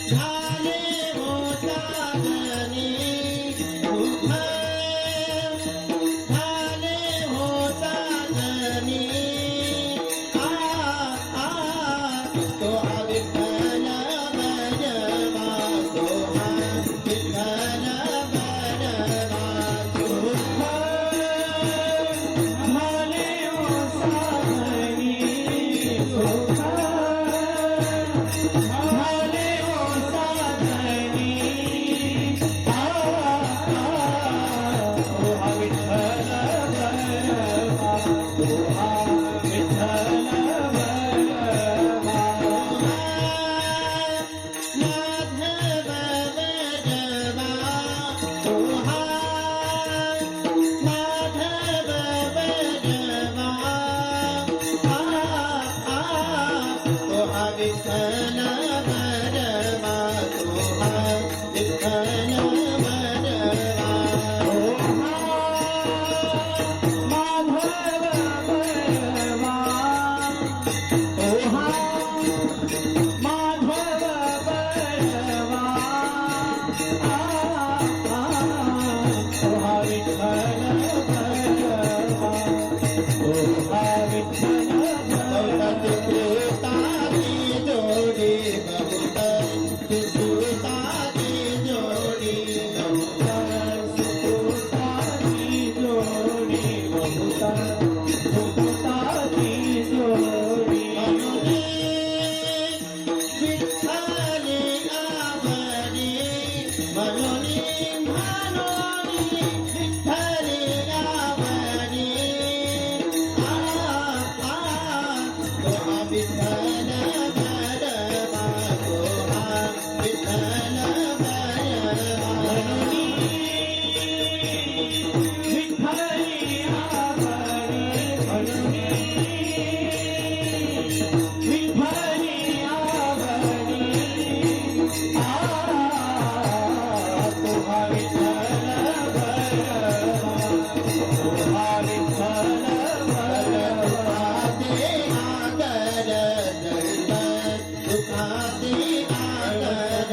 झाले होतागणी सुख झाले होतागणी आ आ तो विठ्ठल भजवा तो विठ्ठल भजवा सुख झाले होतागणी सुख झाले होतागणी आ विठ्ठल भजवा विठ्ठल माधव भजवा माधव भजवा विठ्ठल भजवा विठ्ठल भजवा माधव भजवा माधव भजवा विठ्ठल भजवा विठ्ठल तारी जोडी बहुत तारी जोडी बहुत तारी जोडी बहुत तारी जोडी विठ्ठल आवडी मनोनी मनोनी विठ्ठल आवडी विठ्ठल भजवा विठ्ठल भजवा मनोनी विठ्ठल आवडी मनोनी विठ्ठल आवडी विठ्ठल भजवा विठ्ठल भजवा दुखाते आगर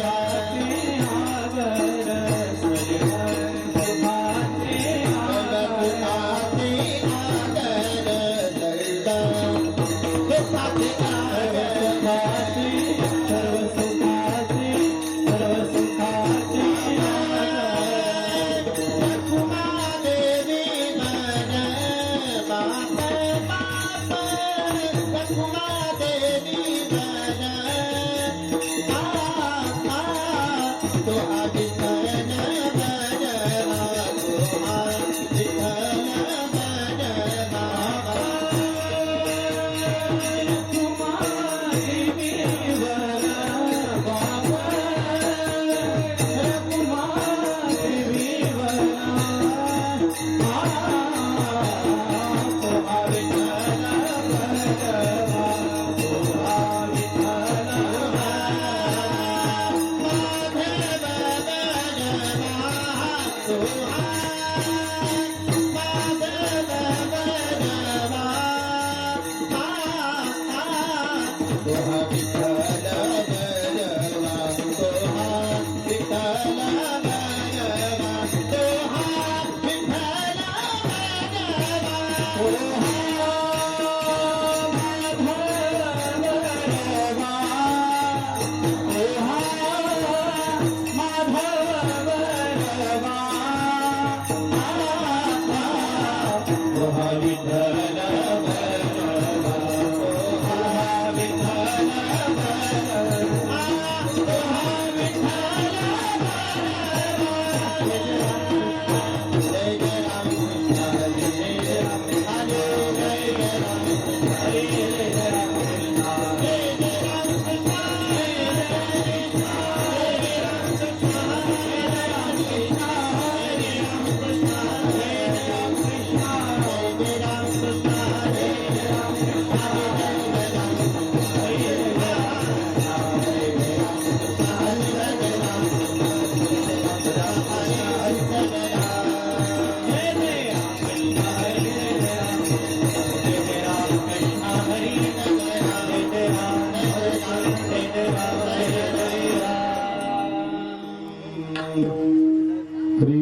हरी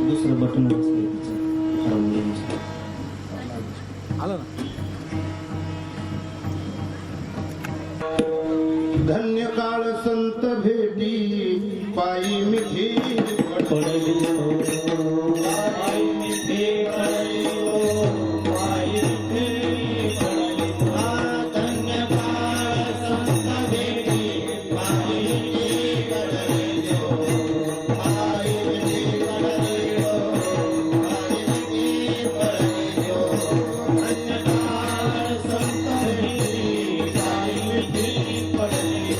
दुसरं बटन आलं ना. धन्य काळ संत भेटी पायी मिठी पडली पायी मिठी पडली पायी मिठी पडली धन्य काळ संत भेटी पायी मिठी पडली पायी मिठी पडली पायी मिठी पडली धन्य काळ संत भेटी पायी मिठी पडली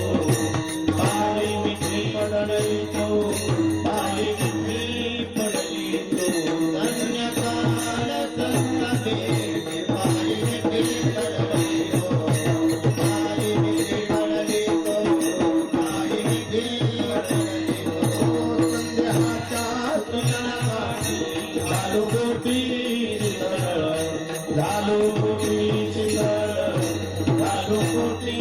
पायी मिठी पडली पायी मिठी पडली धन्य काळ संत भेटी पायी मिठी पडली पायी मिठी पडली पायी मिठी पडली संध्याच्या तुझ्यासाठी झालो कोटी झालो कोटी झालो कोटी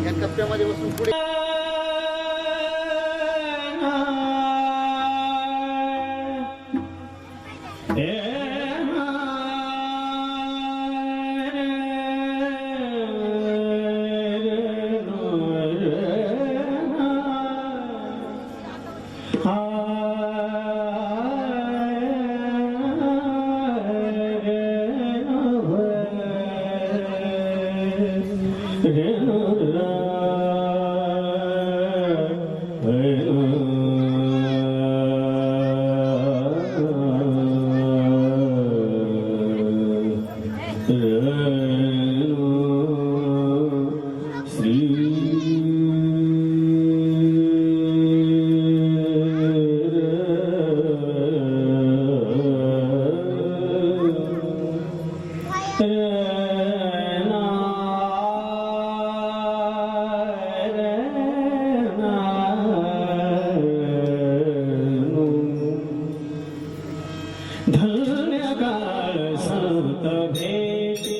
या टप्प्यामध्ये बसून पुढे धन्य काळ संत भेटी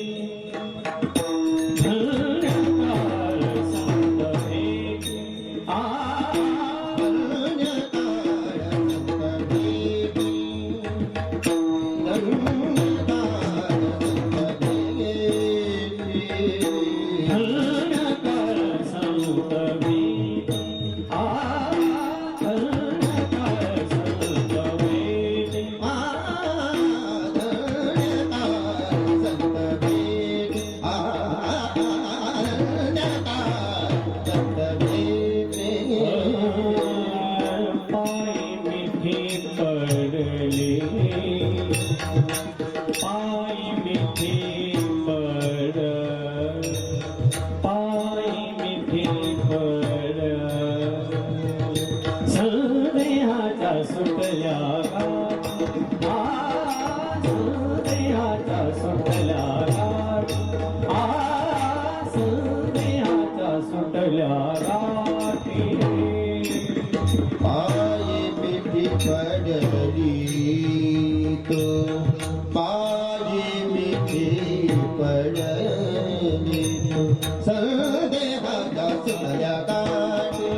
संदेहाच्या सुटल्या गाठी संदेहाच्या सुटल्या गाठी पाये मिठी पडली तो पाये मिठी पडली तो संदेहाच्या सुटल्या गाठी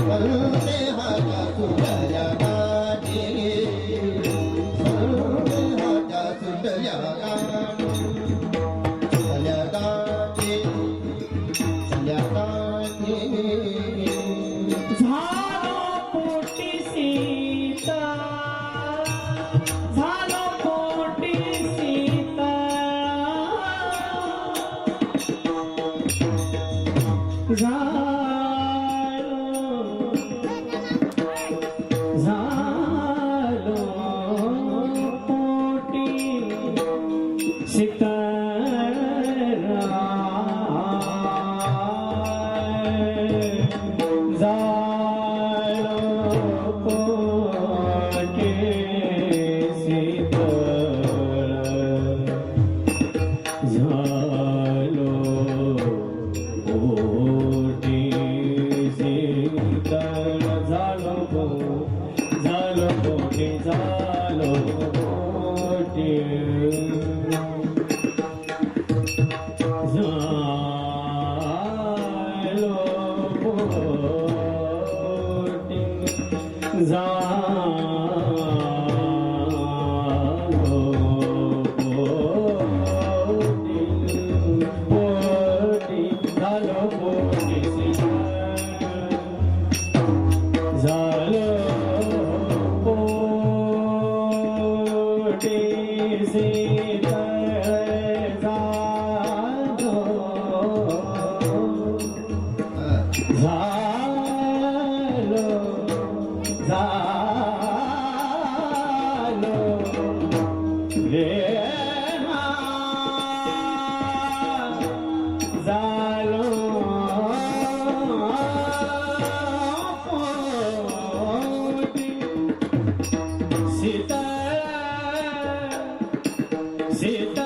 संदेहाच्या सुटल्या गाठी संदेहाच्या सुटल्या गाठी सुटल्या गाठी सुटल्या गाठी झालो पोटी सीता झालो पोटी सीता झालो पोटी झालो पोटी शीतळ झालो पोटी शीतळ झालो पोटी झालो पोटी झालो पोटी झालो पोटी झालो पोटी झालो पोटी शीतळ झालो झालो रे झालो पोटी शीतळ शीतळ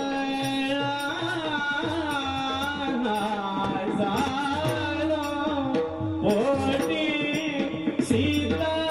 झालो पोटी शीतळ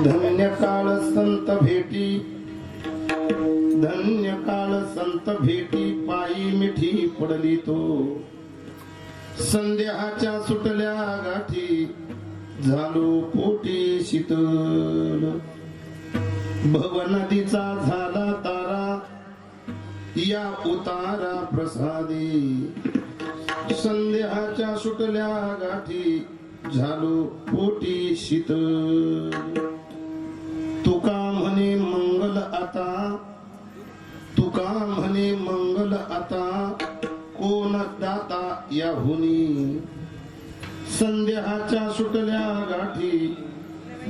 धन्य काळ संत भेटी, धन्य काळ संत भेटी, पायी मिठी पडली तो. संध्याच्या सुटल्या गाठी, झालो पोटी शीतल. भव नदीचा झाला तारा, या उतारा प्रसादी. संध्याच्या सुटल्या गाठी, झालो पोटी शीतल. तुका म्हणे मंगल आता, तुका म्हणे मंगल आता, कोण दाता याहुनी. संध्याच्या सुटल्या गाठी,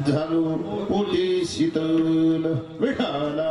झालो पोटी शीतल. विठाला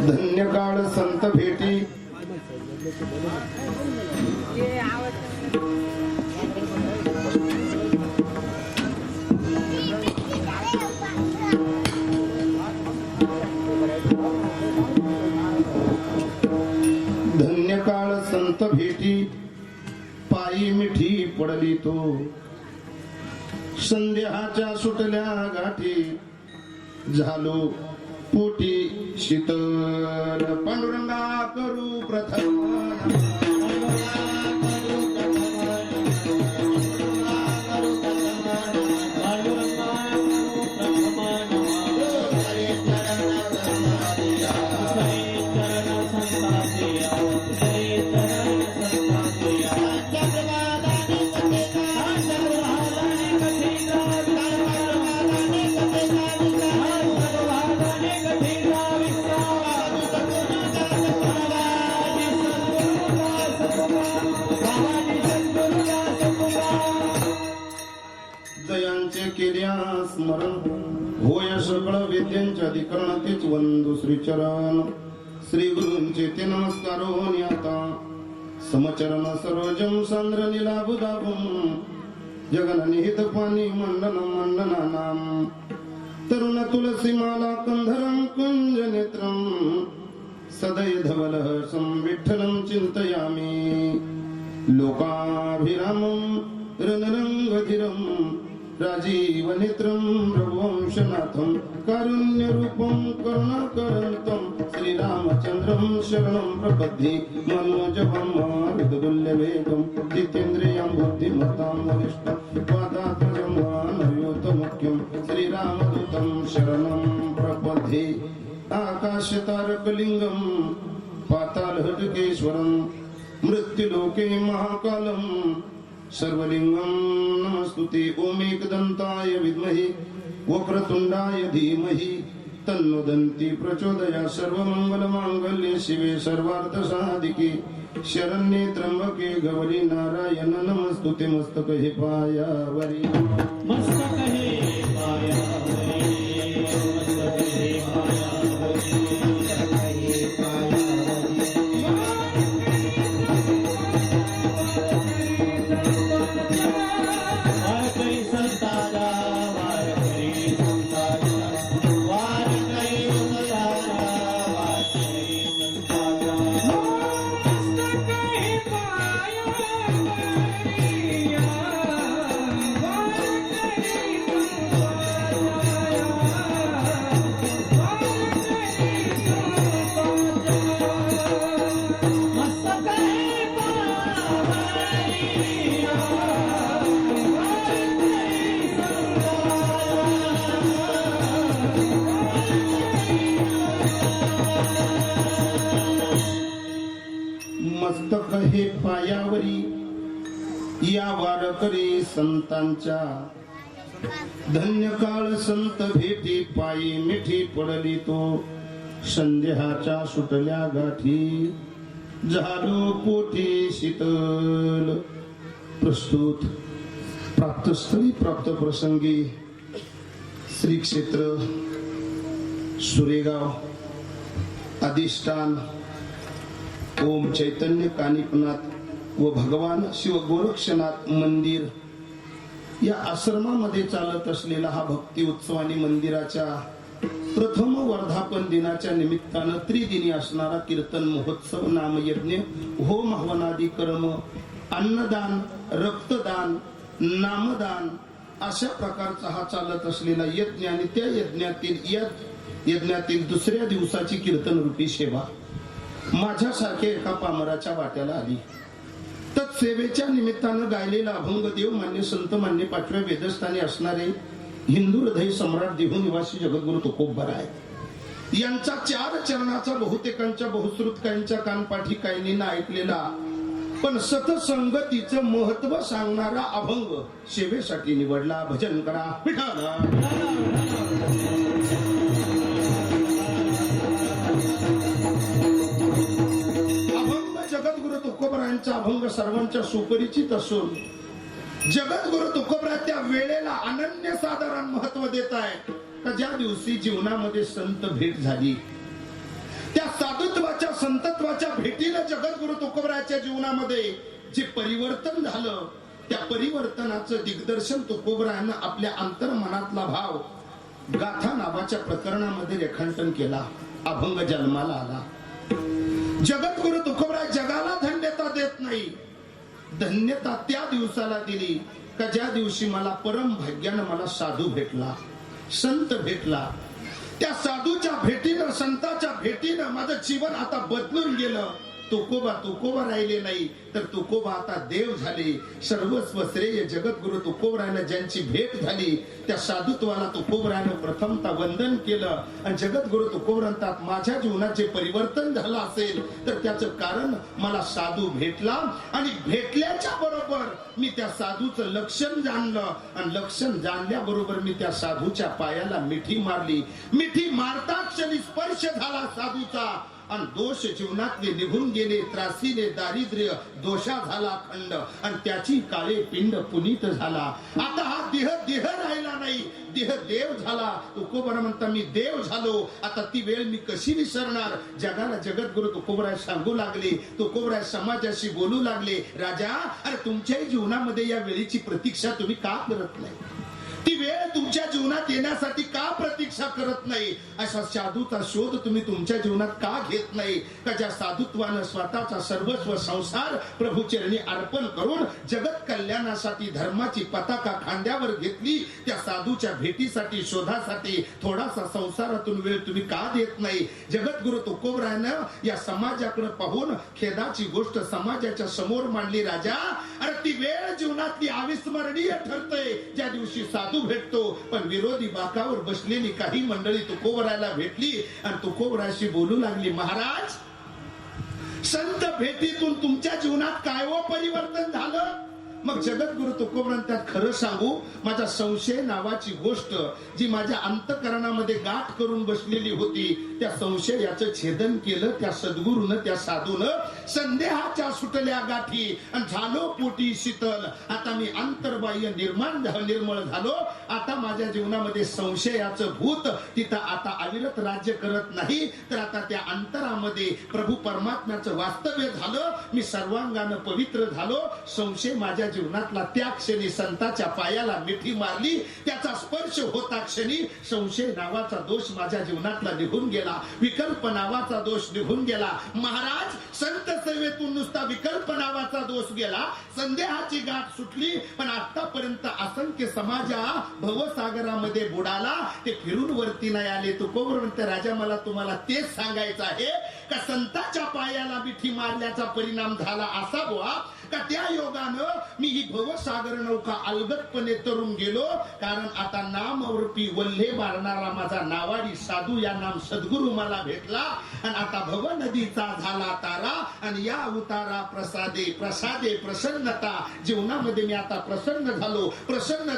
धन्य काळ संत भेटी, धन्य काळ संत भेटी, पायी मिठी पडली तो. संध्याच्या सुटल्या गाठी, झालो पोटी शीतल. पांडुरंगा करू प्रथम, जयांचे केल्या स्मरण, होय सगळं विद्यांच्या अधिकरण. तेच वंदू श्रीचरण. श्री गुरूंचे ते नमस्कार होऊन आता, समचरण सरोजम सांद्र निलाभुदाभम. जगन निहित पाणी मंडन मंडना नाम. तरुण तुलसी माला कंधरं कुंज नेत्रं. सदय धवलहसं विठ्ठलं चिंतयामि. लोकाभिरामं रणरंगधीरं, राजीव नेत्रं रघुवंशनाथं. कारुण्यरूपं करुणाकरन्तं श्रीराम शिवाच्युतं शरणं प्रपद्ये मनोजवं मारुततुल्यवेगं जितेन्द्रियं बुद्धिमतां वरिष्ठं वातात्मजं मानवयोतमुख्यं श्रीरामदूतं शरणं प्रपद्ये आकाशतारकलिङ्गं पातालहटकेश्वरं मृत्युलोके महाकालं सर्वलिंगं नमस्तुते ओमेकदन्ताय विद्महे वक्रतुण्डाय धीमहि तन्नो दन्ति प्रचोदयात् सर्वमङ्गलमाङ्गल्ये शिवे सर्वार्थसाधिके शरण्ये त्र्यंबके गौरी नारायण नमस्तुते मस्तके पायावरी मस्तक हे पायावरी, मस्तक हे पायावरी, मस्तक हे पायावरी. वारकरी संताचा, वारकरी संताचा, वारकरी संताचा, वारकरी संताचा. मस्तक हे पायावरी, मस्तक हे पायावरी या वारकरी संतांच्या धन्य काळ संत भेटी पायी मिठी पडली तो संध्याच्या सुटल्या गाठी झालो पोटी शीतल. प्रस्तुत प्राप्तस्थळी प्राप्त प्रसंगी श्री क्षेत्र सुरेगाव अधिष्ठान ओम चैतन्य कानिपनाथ व भगवान शिव गोरक्षनाथ मंदिर या आश्रमामध्ये चालत असलेला हा भक्ती उत्सव आणि मंदिराच्या प्रथम वर्धापन दिनाच्या निमित्तानं त्रिदिनी असणारा कीर्तन महोत्सव नामयज्ञ होम हवनादी कर्म अन्नदान रक्तदान नामदान अशा प्रकारचा हा चालत असलेला यज्ञ आणि त्या यज्ञातील दुसऱ्या दिवसाची कीर्तन रूपी सेवा माझ्यासारख्या एका पामराच्या वाट्याला आली. तत्सेवेच्या निमित्तानं गायलेला अभंग देव मान्य संत मान्य पाचव्या वेदस्थानी असणारे हिंदू हृदय सम्राट देहू निवासी जगद्गुरु तुकोबराय यांचा 4 चरणाचा बहुतेकांच्या बहुश्रुतकांच्या कानपाठी कायनीनं ऐकलेला पण सतसंगतीचं महत्व सांगणारा अभंग सेवेसाठी निवडला. भजन करा विठाला. जगद्गुरु तुकोबरायांचा अभंग सर्वांच्या सुपरिचित असून जगद्गुरु तुकोबराय त्या वेळेला अनन्यसाधारण महत्व देत आहे का ज्या दिवशी जीवनामध्ये संत भेट झाली त्या साधुत्वाच्या संतत्वाच्या भेटीला जगद्गुरु तुकोबरायाच्या जीवनामध्ये जे परिवर्तन झालं त्या परिवर्तनाचं दिग्दर्शन तुकोबरायानं आपल्या अंतर्मनातला भाव गाथा नावाच्या प्रकरणामध्ये रेखांकन केला. अभंग जन्माला आला. जगद्गुरु तुकोबराय जगाला धन्यता देत नाही, धन्यता त्या दिवसाला दिली का ज्या दिवशी मला परम भाग्यानं मला साधू भेटला, संत भेटला. त्या साधूच्या भेटीनं संताच्या भेटीनं माझं जीवन आता बदलून गेलं. तुकोबा राहिले नाही तर तुकोबा आता देव झाले. सर्वस्व श्रेय जगद्गुरु तुकोबरायानं ज्यांची भेट झाली त्या साधुत्वाला तुकोबरायानं प्रथमतः वंदन केलं आणि जगद्गुरु तुकोबरायांत माझ्या जीवनात जे परिवर्तन झालं असेल तर त्याचं कारण मला साधू भेटला आणि भेटल्याच्या बरोबर मी त्या साधूचं लक्षण जाणलं आणि लक्षण जाणल्याबरोबर मी त्या साधूच्या पायाला मिठी मारली. मिठी मारता क्षणी स्पर्श झाला साधूचा आणि दोष जीवनातले निघून गेले. त्रासीने दारिद्र्य दोषा झाला खंड आणि त्याची काळे पिंड पुनीत झाला. आता हा देह राहिला नाही, देह देव झाला. तुकोबरा म्हणता मी देव झालो. आता ती वेळ मी कशी विसरणार. जगाला जगद्गुरु तुकोबराय सांगू लागले, तुकोबराय समाजाशी बोलू लागले, राजा अरे तुमच्याही जीवनामध्ये या वेळेची प्रतीक्षा तुम्ही का करत नाही. ती वेळ तुमच्या जीवनात येण्यासाठी का प्रतीक्षा करत नाही? अशा साधूचा शोध तुम्ही तुमच्या जीवनात का घेत नाही? का ज्या साधुत्वानं स्वतःचा सर्वस्व संसार प्रभू चरणी अर्पण करून जगत कल्याणासाठी धर्माची पताका खांद्यावर घेतली, त्या साधूच्या भेटीसाठी शोधासाठी थोडासा संसारातून वेळ तुम्ही का देत नाही? जगद्गुरु तुकोबरायानं या समाजाकडे पाहून खेदाची गोष्ट समाजाच्या समोर मांडली. राजा, अरे ती वेळ जीवनातली अविस्मरणीय ठरते ज्या दिवशी साधू भेटतो. पण विरोधी बाकावर बसलेली काही मंडळी तुकोबरायाला भेटली आणि तुकोबरायाशी बोलू लागली, महाराज, संत भेटीतून तुमच्या जीवनात काय व परिवर्तन झालं? मग जगद्गुरु तुकोबराय त्यात खरं सांगू, माझा संशय नावाची गोष्ट जी माझ्या अंतकरणामध्ये गाठ करून बसलेली होती, त्या संशयाचं छेदन केलं त्या सद्गुरूनं, त्या साधूनं. संदेहाच्या सुटल्या गाठी आणि झालो पोटी शीतल. आता मी अंतर्बाह्य निर्मळ झालो. आता माझ्या जीवनामध्ये संशयाचं भूत तिथं आता अविरत राज्य करत नाही, तर आता त्या अंतरामध्ये प्रभू परमात्म्याचं वास्तव्य झालं. मी सर्वांगानं पवित्र झालो. संशय माझ्या जीवनातला त्या क्षणी संताच्या पायाला मिठी मारली. त्याचा स्पर्श होता क्षणी संशय नावाचा दोष माझ्या जीवनातला निघून गेला. विकल्प नावाचा दोष निघून गेला. महाराज, संत सेवेतून नुसता विकल्प नावाचा दोष गेला, संदेहाची गाठ सुटली. पण आतापर्यंत असंख्य समाजा भवसागरामध्ये बुडाला, ते फिरून वरती नाही आले. तुकोबर म्हणते, राजा, मला तुम्हाला तेच सांगायचं आहे का संताच्या पायाला मिठी मारल्याचा परिणाम झाला असा बुवा का त्या योगानं मी ही भवसागर नौका अलगदपणे तरून गेलो. कारण आता नामरूपी वल्हे मारणारा माझा नावाडी साधू या नाम सद्गुरु मला भेटला. आणि आता भव नदीचा झाला तारा. आणि या उतारा प्रसादे प्रसन्नता. जीवनामध्ये मी आता प्रसन्न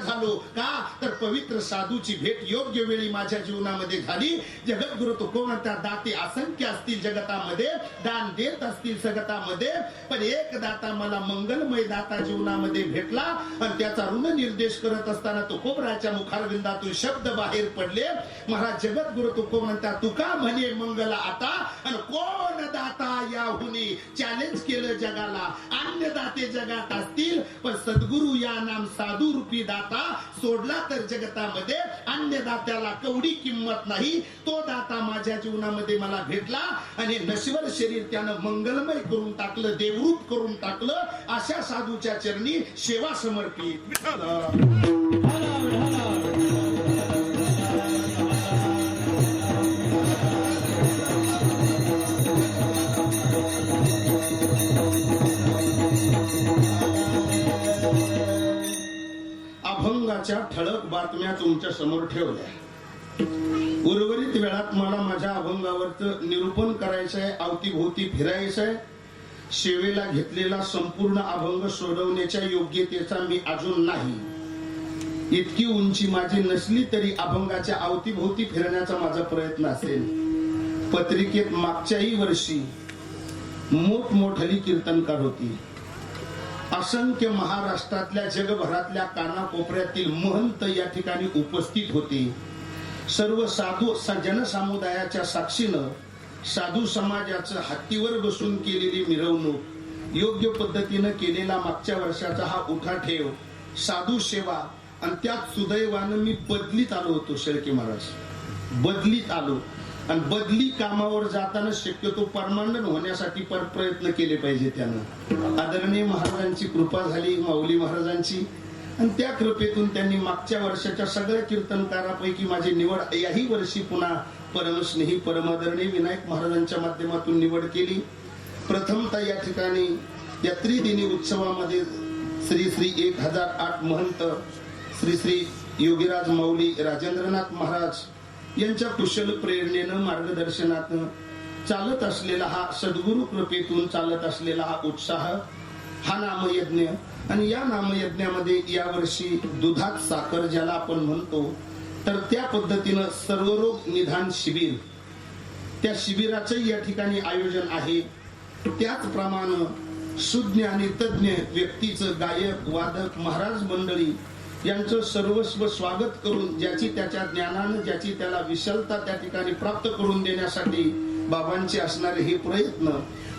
झालो. का तर पवित्र साधूची भेट योग्य वेळी माझ्या जीवनामध्ये झाली. जगद्गुरु तुकोबराय दाते असंख्य असतील जगतामध्ये, दान देत असतील जगतामध्ये, पण एक दाता मला मंगलमय दाता जीवनामध्ये भेटला. आणि त्याचा ऋण निर्देश करत असताना तुकोबरायाच्या मुखारविंदातून शब्द बाहेर पडले. महाराज जगद्गुरु तुकोबराय, तुका म्हणे मंगल आता, आणि कोण दाता याहुनी. चॅलेंज केलं जगाला. अन्य दाते जगात असतील, पण सद्गुरु या नाम साधू रूपी दाता सोडला तर जगतामध्ये अन्य दात्याला कवडी किंमत नाही. तो दाता माझ्या जीवनामध्ये मला भेटला. आणि नश्वर शरीर त्यानं मंगलमय करून टाकलं, देवरूप करून टाकलं. अशा साधूच्या चरणी सेवा समर्पित. अभंगाच्या ठळक बातम्या तुमच्या समोर ठेवल्या. उर्वरित वेळात मला माझ्या अभंगावरचं निरूपण करायचंय, अवतीभोवती फिरायचंय. सेवेला घेतलेला संपूर्ण अभंग सोडवण्याच्या योग्यतेचा मी अजून नाही. इतकी उंची माझी नसली तरी अभंगाच्या अवतीभोवती फिरण्याचा माझा प्रयत्न असेल. पत्रिकेत मागच्याही वर्षी मोठमोठली कीर्तनकार होती. असंख्य महाराष्ट्रातल्या जगभरातल्या कानाकोपऱ्यातील महंत या ठिकाणी उपस्थित होते. सर्व साधू जनसमुदायाच्या साक्षीनं साधू समाजाचं हत्तीवर बसून केलेली मिरवणूक, योग्य पद्धतीनं केलेला मागच्या वर्षाचा हा उठाठेव, साधू सेवा. आणि त्यात सुदैवानं मी बदलीत आलो होतो. शेळके महाराज, बदलीत आलो. आणि बदली कामावर जाताना शक्यतो परमानंट होण्यासाठी प्रयत्न केले पाहिजे. त्यानं आदरणीय महाराजांची कृपा झाली, माऊली महाराजांची. आणि त्या कृपेतून त्यांनी मागच्या वर्षाच्या सगळ्या कीर्तनकारापैकी माझी निवड याही वर्षी पुन्हा परमस्नेही परमादरणीय विनायक महाराजांच्या माध्यमातून निवड केली. प्रथमतः या ठिकाणी या त्रिदिनी उत्सवामध्ये श्री श्री 1008 महंत श्री श्री योगीराज माऊली राजेंद्रनाथ महाराज यांच्या कुशल प्रेरणेनं, मार्गदर्शनातून चालत असलेला हा सद्गुरु कृपेतून चालत असलेला हा उत्साह, हा नामयज्ञ. आणि या नामयज्ञामध्ये यावर्षी दुधात साखर ज्याला आपण म्हणतो, तर त्या पद्धतीनं सर्वरोग निदान शिबिर, त्या शिबिराचं या ठिकाणी आयोजन आहे. त्याचप्रमाणे सुज्ञ आणि तज्ञ व्यक्तीचं, गायक वादक महाराज मंडळी यांचं सर्वस्व स्वागत करून ज्याची त्याच्या ज्ञानानं ज्याची त्याला विशालता त्या ठिकाणी प्राप्त करून देण्यासाठी बाबांचे असणारे हे प्रयत्न,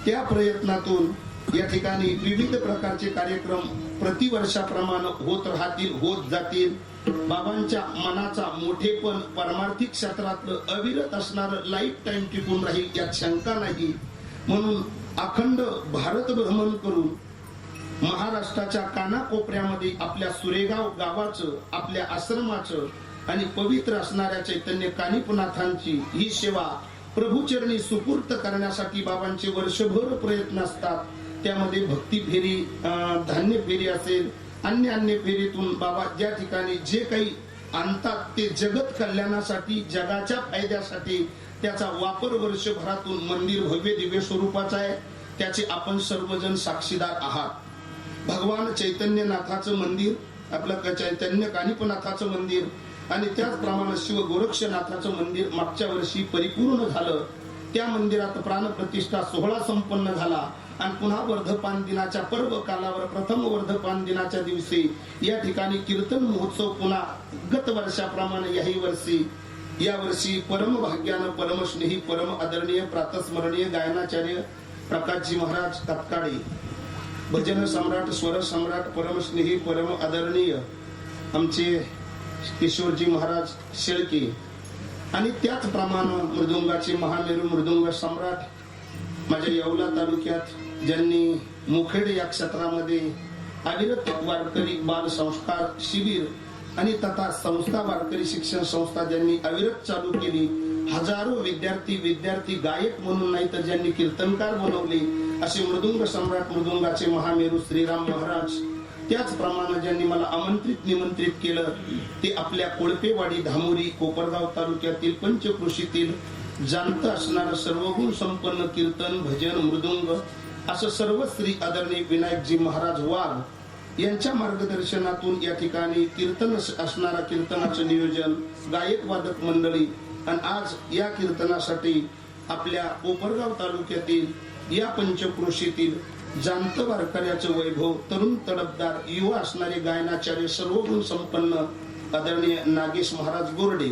त्या प्रयत्नातून या ठिकाणी विविध प्रकारचे कार्यक्रम प्रतिवर्षाप्रमाणे होत राहतील, होत जातील. बाबांच्या मनाचा मोठेपण परमार्थिक क्षेत्रातलं अविरत असणारं लाईफ टाइम टिकून राहील यात शंका नाही. म्हणून अखंड भारत भ्रमण करून महाराष्ट्राच्या कानाकोपऱ्यामध्ये आपल्या सुरेगाव गावाचं, आपल्या आश्रमाचं आणि पवित्र असणाऱ्या चैतन्य कानिपनाथांची ही सेवा प्रभूचरणी सुपूर्त करण्यासाठी बाबांचे वर्षभर प्रयत्न असतात. त्यामध्ये भक्ती फेरी, धान्य फेरी असेल, अन्य फेरीतून बाबा ज्या ठिकाणी जे काही आणतात ते जगत कल्याणासाठी, जगाच्या फायद्यासाठी त्याचा वापर वर्षभरातून मंदिर भव्य दिव्य स्वरूपाचा आहे. त्याचे आपण सर्वजण साक्षीदार आहात. भगवान चैतन्यनाथाचं मंदिर, आपलं चैतन्य कानिपनाथाचं मंदिर आणि त्याचप्रमाणे शिव गोरक्षनाथाचं मंदिर मागच्या वर्षी परिपूर्ण झालं. त्या मंदिरात प्राणप्रतिष्ठा सोहळा संपन्न झाला आणि पुन्हा वर्धपान दिनाच्या पर्व कालावर प्रथम वर्धपान दिनाच्या दिवशी या ठिकाणी कीर्तन महोत्सव पुन्हा गत वर्षाप्रमाणे या वर्षी परम भाग्यानं, परमस्नेही, परम आदरणीय, प्रातस्मरणीय गायनाचार्य प्रकाशजी महाराज कातकाडे, भजन सम्राट, स्वर सम्राट, परमस्नेही, परम आदरणीय आमचे किशोरजी महाराज शेळके आणि त्याचप्रमाणे मृदुंगाचे महामेरू मृदुंग सम्राट माझ्या येवला तालुक्यात ज्यांनी मुखेड या क्षेत्रामध्ये अविरत वारकरी बाल संस्कार शिबिर आणि तथा संस्था वारकरी शिक्षण संस्था ज्यांनी अविरत चालू केली, हजारो विद्यार्थी गायक म्हणून नाही तर ज्यांनी कीर्तनकार बनवले असे मृदुंग सम्राट मृदुंगाचे महामेरू श्रीराम महाराज, त्याचप्रमाणे ज्यांनी मला निमंत्रित केलं ते आपल्या कोळपेवाडी धामोरी कोपरगाव तालुक्यातील पंचकृषीतील जाणत असणारं सर्वगुण संपन्न कीर्तन भजन मृदुंग असं सर्व श्री आदरणीय विनायकजी महाराज वाघ यांच्या मार्गदर्शनातून या ठिकाणी कीर्तन असणारा कीर्तनाचं नियोजन, गायक वादक मंडळी आणि आज या कीर्तनासाठी आपल्या कोपरगाव तालुक्यातील या पंचकृषीतील जाणत वारकऱ्याचं वैभव, तरुण तडफदार युवा असणारे गायनाचार्य सर्वगुण संपन्न आदरणीय नागेश महाराज गोरडे,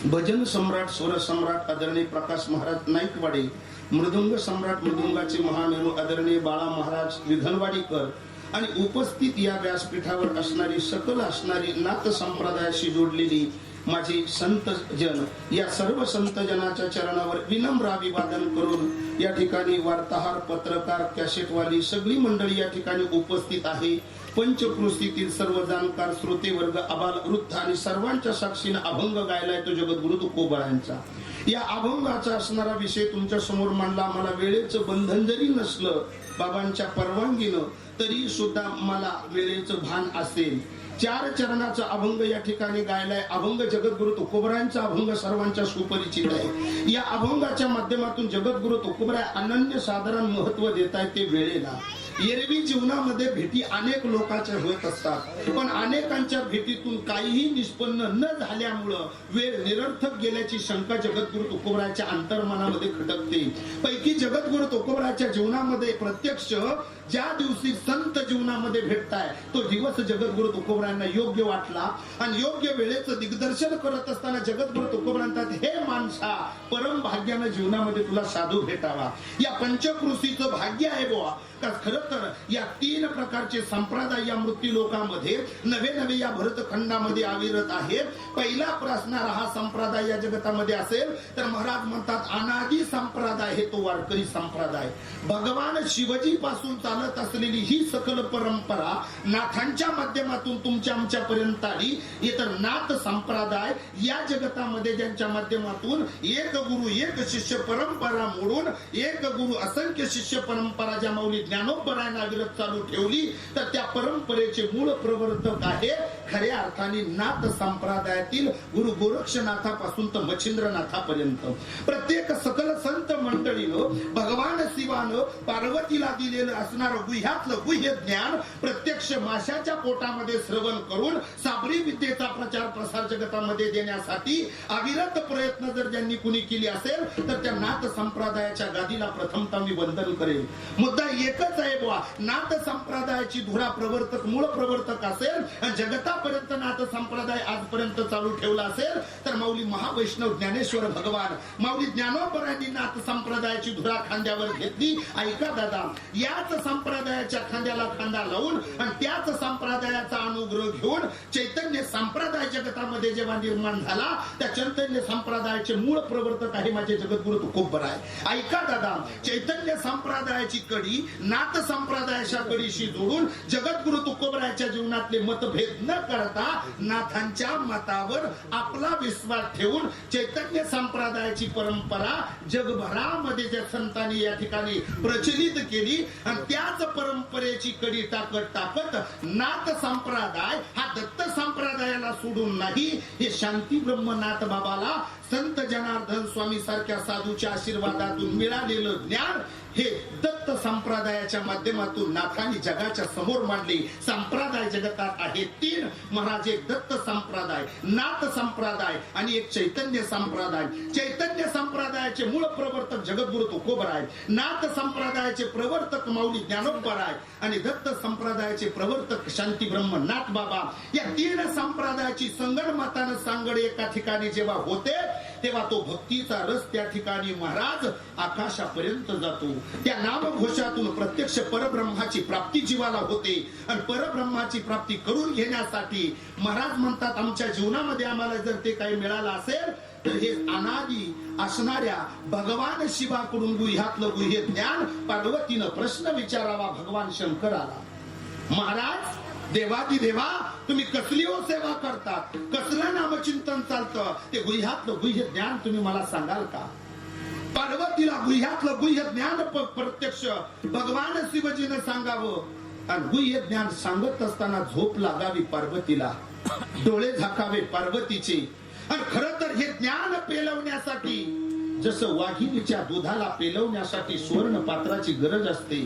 भजन सम्राट स्वर सम्राट आदरणीय प्रकाश महाराज नाईकवाडे, मृदुंग सम्राट मृदुंगाचे महामेरू आदरणीय बाळा महाराज विघनवाडीकर आणि उपस्थित या व्यासपीठावर असणारी नाथ संप्रदायाशी जोडलेली माझी संत जन, या सर्व संत जनाच्या चरणावर विनम्र अभिवादन करून या ठिकाणी वार्ताहर, पत्रकार, कॅसेटवाली सगळी मंडळी या ठिकाणी उपस्थित आहे. पंचकृषीतील सर्व जाणकार श्रोते वर्ग, आबाल वृद्ध आणि सर्वांच्या साक्षीने अभंग गायलाय तो जगद्गुरु तुकोबारायांचा. या अभंगाचा असणारा विषय तुमच्या समोर मांडला. मला वेळेचं बंधन जरी नसलं बाबांच्या परवानगीनं तरी सुद्धा मला वेळेचं भान असेल. 4 चरणाचा अभंग या ठिकाणी गायलाय. अभंग जगद्गुरु तुकोबरायांचा अभंग सर्वांच्या सुपरिचित आहे. या अभंगाच्या माध्यमातून जगद्गुरु तुकोबराय अनन्य साधारण महत्व देत आहेत ते वेळेला. एरवी जीवनामध्ये भेटी अनेक लोकांच्या होत असतात, पण अनेकांच्या भेटीतून काहीही निष्पन्न न झाल्यामुळं वेळ निरर्थक गेल्याची शंका जगद्गुरु तुकोबरायच्या अंतर्मनामध्ये खटकते. पैकी जगद्गुरु तुकोबरायच्या जीवनामध्ये प्रत्यक्ष ज्या दिवशी संत जीवनामध्ये भेटताय तो दिवस जगद्गुरु तुकोबरायांना योग्य वाटला आणि योग्य वेळेचं दिग्दर्शन करत असताना जगद्गुरु तुकोबराय म्हणतात, हे माणसा, परम भाग्यानं जीवनामध्ये तुला साधू भेटावा. या पंचकृषीचं भाग्य आहे बुवा. खरं तर या 3 प्रकारचे संप्रदाय या मृत्यू लोकांमध्ये नवे या भरतखंडामध्ये अविरत आहेत. पहिला असणारा हा संप्रदाय या जगतामध्ये असेल तर महाराज म्हणतात अनादी संप्रदाय आहे तो वारकरी संप्रदाय. भगवान शिवजी पासून चालत असलेली ही सकल परंपरा नाथांच्या माध्यमातून तुमच्या आमच्या पर्यंत आली. इतर नाथ संप्रदाय या जगतामध्ये ज्यांच्या माध्यमातून एक गुरु एक शिष्य परंपरा मोडून एक गुरु असंख्य शिष्य परंपरा ज्या माऊली ज्ञानोबरायांना अविरत चालू ठेवली तर त्या परंपरेचे मूळ प्रवर्तक आहे खऱ्या अर्थाने नाथ संप्रदायातील गुरु गोरक्षनाथापासून तर मच्छिंद्रनाथापर्यंत प्रत्येक सकल संत मंडळीनं भगवान शिवानं पार्वतीला दिलेलं असणारं गुह्यातलं गुह्य ज्ञान प्रत्यक्ष माशाच्या पोटामध्ये श्रवण करून साबरी विद्येचा प्रचार प्रसार जगतामध्ये देण्यासाठी अविरत प्रयत्न जर ज्यांनी कुणी केली असेल तर त्या नाथ संप्रदायाच्या गादीला प्रथमतः मी वंदन करेल. मुद्दा एकच आहे बुवा, नाथ संप्रदायाची धुरा प्रवर्तक मूळ प्रवर्तक असेल आणि जगता आतापर्यंत नाथ संप्रदाय आजपर्यंत चालू ठेवला असेल तर माऊली महावैष्णव ज्ञानेश्वर भगवान माऊली ज्ञानोबरांनी नाथ संप्रदायाची धुरा खांद्यावर घेतली. ऐका दादा, याच संप्रदायाच्या खांद्याला खांदा लावून आणि त्याच संप्रदायाचा अनुग्रह घेऊन चैतन्य संप्रदाय जगतामध्ये जेव्हा निर्माण झाला, त्या चैतन्य संप्रदायाचे मूळ प्रवर्तक आहे माझे जगद्गुरु तुकोबराय. ऐका दादा, चैतन्य संप्रदायाची कडी नाथ संप्रदायाच्या कडीशी जोडून जगद्गुरु तुकोबरायाच्या जीवनातले मतभेद न करता नाथांच्या मतावर आपला विश्वास ठेवून चैतन्य संप्रदायाची परंपरा जगभरामध्ये ज्या संतांनी या ठिकाणी प्रचलित केली आणि त्याच परंपरेची कडी टाकत नाथ संप्रदाय हा दत्त संप्रदायाला सोडून नाही, हे शांती ब्रह्मनाथ बाबाला संत जनार्दन स्वामी सारख्या साधूच्या आशीर्वादातून मिळालेलं ज्ञान हे दत्त संप्रदायाच्या माध्यमातून नाथांनी जगाच्या समोर मांडले. संप्रदाय जगतात आहे तीन महाराज, एक दत्त संप्रदाय, नाथ संप्रदाय आणि एक चैतन्य संप्रदाय. चैतन्य संप्रदायाचे मूळ प्रवर्तक जगद्गुरु तुकोबराय, नाथ संप्रदायाचे प्रवर्तक माऊली ज्ञानोबराय आणि दत्त संप्रदायाचे प्रवर्तक शांती ब्रह्मनाथ बाबा. या तीन संप्रदायाची संगणमतानं सांगड एका ठिकाणी जेव्हा होते तेव्हा तो भक्तीचा रस त्या ठिकाणी महाराज आकाशापर्यंत जातो. त्या नामघोषातून प्रत्यक्ष परब्रह्माची प्राप्ती जीवाला होते आणि परब्रह्माची प्राप्ती करून घेण्यासाठी महाराज म्हणतात, आमच्या जीवनामध्ये आम्हाला जर ते काही मिळालं असेल तर हे अनादी असणाऱ्या भगवान शिवाकडून गुह्यातलं गुह्य ज्ञान पार्वतीनं प्रश्न विचारावा भगवान शंकराला. महाराज देवादी देवा, तुम्ही कसली हो सेवा करतात, कसलं नामचिंतन चालतं, ते गुह्यातलं गुह्य ज्ञान तुम्ही मला सांगाल का? पार्वतीला गुह्यातलं गुह्य ज्ञान प्रत्यक्ष भगवान शिवजीनं सांगावं आणि गुह्य ज्ञान सांगत असताना झोप लागावी पार्वतीला, डोळे झाकावे पार्वतीचे. आणि खरं तर हे ज्ञान पेलवण्यासाठी जसं वाघिणीच्या दुधाला पेलवण्यासाठी सुवर्ण पात्राची गरज असते,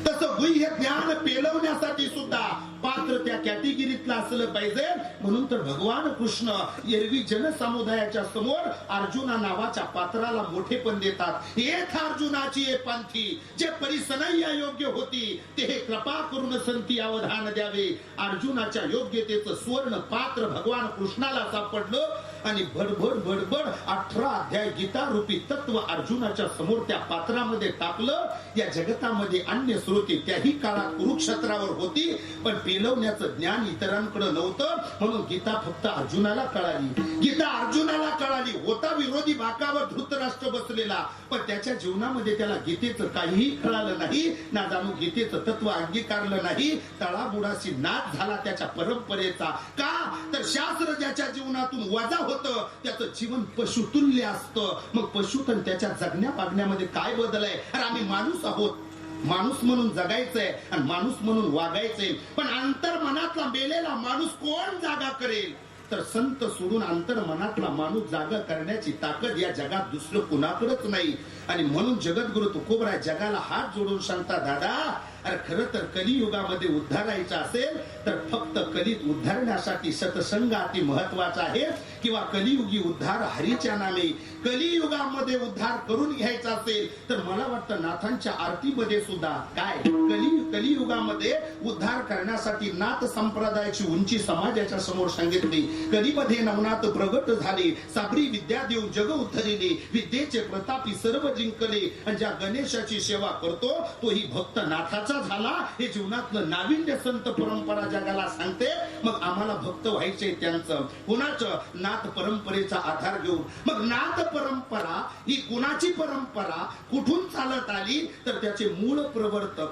तसं गुह्य ज्ञान पेलवण्यासाठी सुद्धा पात्र त्या कॅटेगरीतला असलं पाहिजे. म्हणून तर भगवान कृष्ण एरवी जनसमुदायाच्या समोर अर्जुना नावाच्या पात्राला मोठेपण देतात. एक अर्जुनाची ए पंथी जे परिसनय्या योग्य होती ते हे कृपा करून संती अवधान द्यावे. अर्जुनाच्या योग्यतेचं सुवर्ण पात्र भगवान कृष्णाला सापडलं आणि भडभड भडभड 18 अध्याय गीता रूपी तत्व अर्जुनाच्या समोर त्या पात्रामध्ये टाकलं. या जगतामध्ये अन्य स्रोते त्याही काळात कुरुक्षेत्रावर होती, पण पेलवण्याचं ज्ञान इतरांकडे नव्हतं. म्हणून गीता फक्त अर्जुनाला कळाली. गीता अर्जुनाला कळाली. होता विरोधी बाकावर धृतराष्ट्र बसलेला, पण त्याच्या जीवनामध्ये त्याला गीतेचं काहीही कळालं नाही, ना जाणू गीतेचं तत्व अंगीकारलं नाही. तळाबुडाशी नाश झाला त्याच्या परंपरेचा. का तर शास्त्र ज्याच्या जीवनातून वजा होतं त्याचं जीवन पशुतुल्य असतं. मग पशुतन त्याच्या जगण्या वागण्यामध्ये काय बदल आहे? अरे आम्ही माणूस आहोत, माणूस म्हणून जगायचंय आणि माणूस म्हणून वागायचंय, पण अंतर्मनातला मेलेला माणूस कोण जागा करेल? तर संत सोडून अंतर्मनातला माणूस जागा करण्याची ताकद या जगात दुसरं कुणाकडेच नाही. आणि म्हणून जगद्गुरु तुकोबराय जगाला हात जोडून सांगता, दादा अरे खरं तर कलियुगामध्ये उद्धारायचं असेल तर फक्त कलीत उद्धारण्यासाठी सत्संग अति महत्वाचा आहे, किंवा कलियुगी उद्धार हरीच्या नामे. कलियुगामध्ये उद्धार करून घ्यायचा असेल तर मला वाटतं नाथांच्या आरतीमध्ये सुद्धा काय कलियुगामध्ये उद्धार करण्यासाठी नाथ संप्रदायाची उंची समाजाच्या समोर सांगितली. कलीमध्ये नवनाथ प्रगट झाले, साबरी विद्या देऊन जग उद्धरिले, विद्येचे प्रतापी सर्व जिंकले, आणि ज्या गणेशाची सेवा करतो तोही भक्त नाथाचा झाला. हे जीवनातलं नाविन्य संत परंपरा जगाला सांगते. मग आम्हाला भक्त व्हायचे त्यांचं कुणाचं? नाथ परंपरेचा आधार घेऊन. मग नाथ परंपरा ही कुणाची परंपरा, कुठून चालत आली? तर त्याचे मूळ प्रवर्तक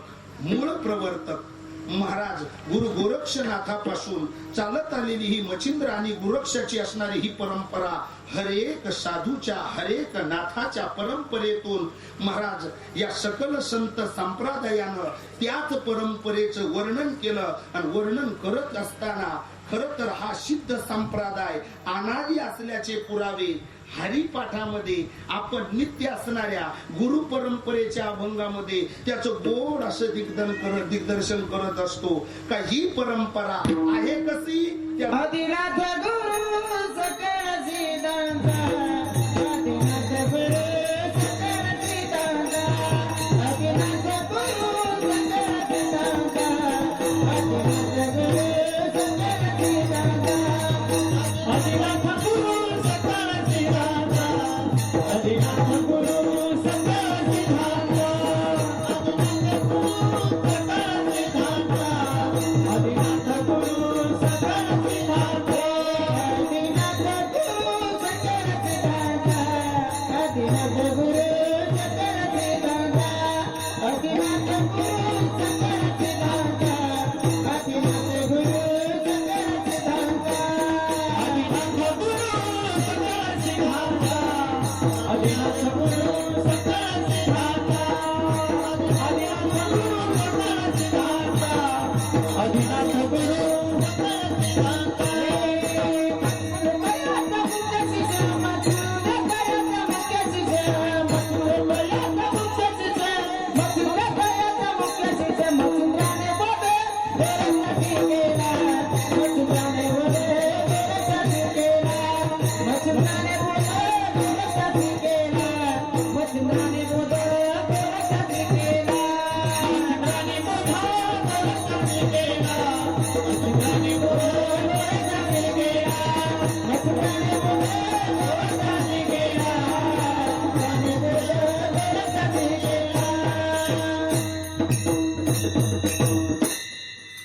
महाराज गुरु गोरक्षनाथापासून चालत आलेली ही मच्छिंद्र आणि गोरक्षाची असणारी ही परंपरा हरेक साधूच्या हरेक नाथाच्या परंपरेतून महाराज या सकल संत संप्रदायानं त्याच परंपरेचं वर्णन केलं. आणि वर्णन करत असताना खरं तर हा सिद्ध संप्रदाय अनादी असल्याचे पुरावे हरिपाठामध्ये आपण नित्य असणाऱ्या गुरु परंपरेच्या अभंगामध्ये त्याचं गोड असं दिग्दर्शन करत असतो. का ही परंपरा आहे कशी? आदिनाथ गुरु सकळ सिद्धांता, आदिनाथ गुरु सकळ सिद्धांता, आदिनाथ गुरु सकळ सिद्धांता, आदिनाथ गुरु सकळ सिद्धांता.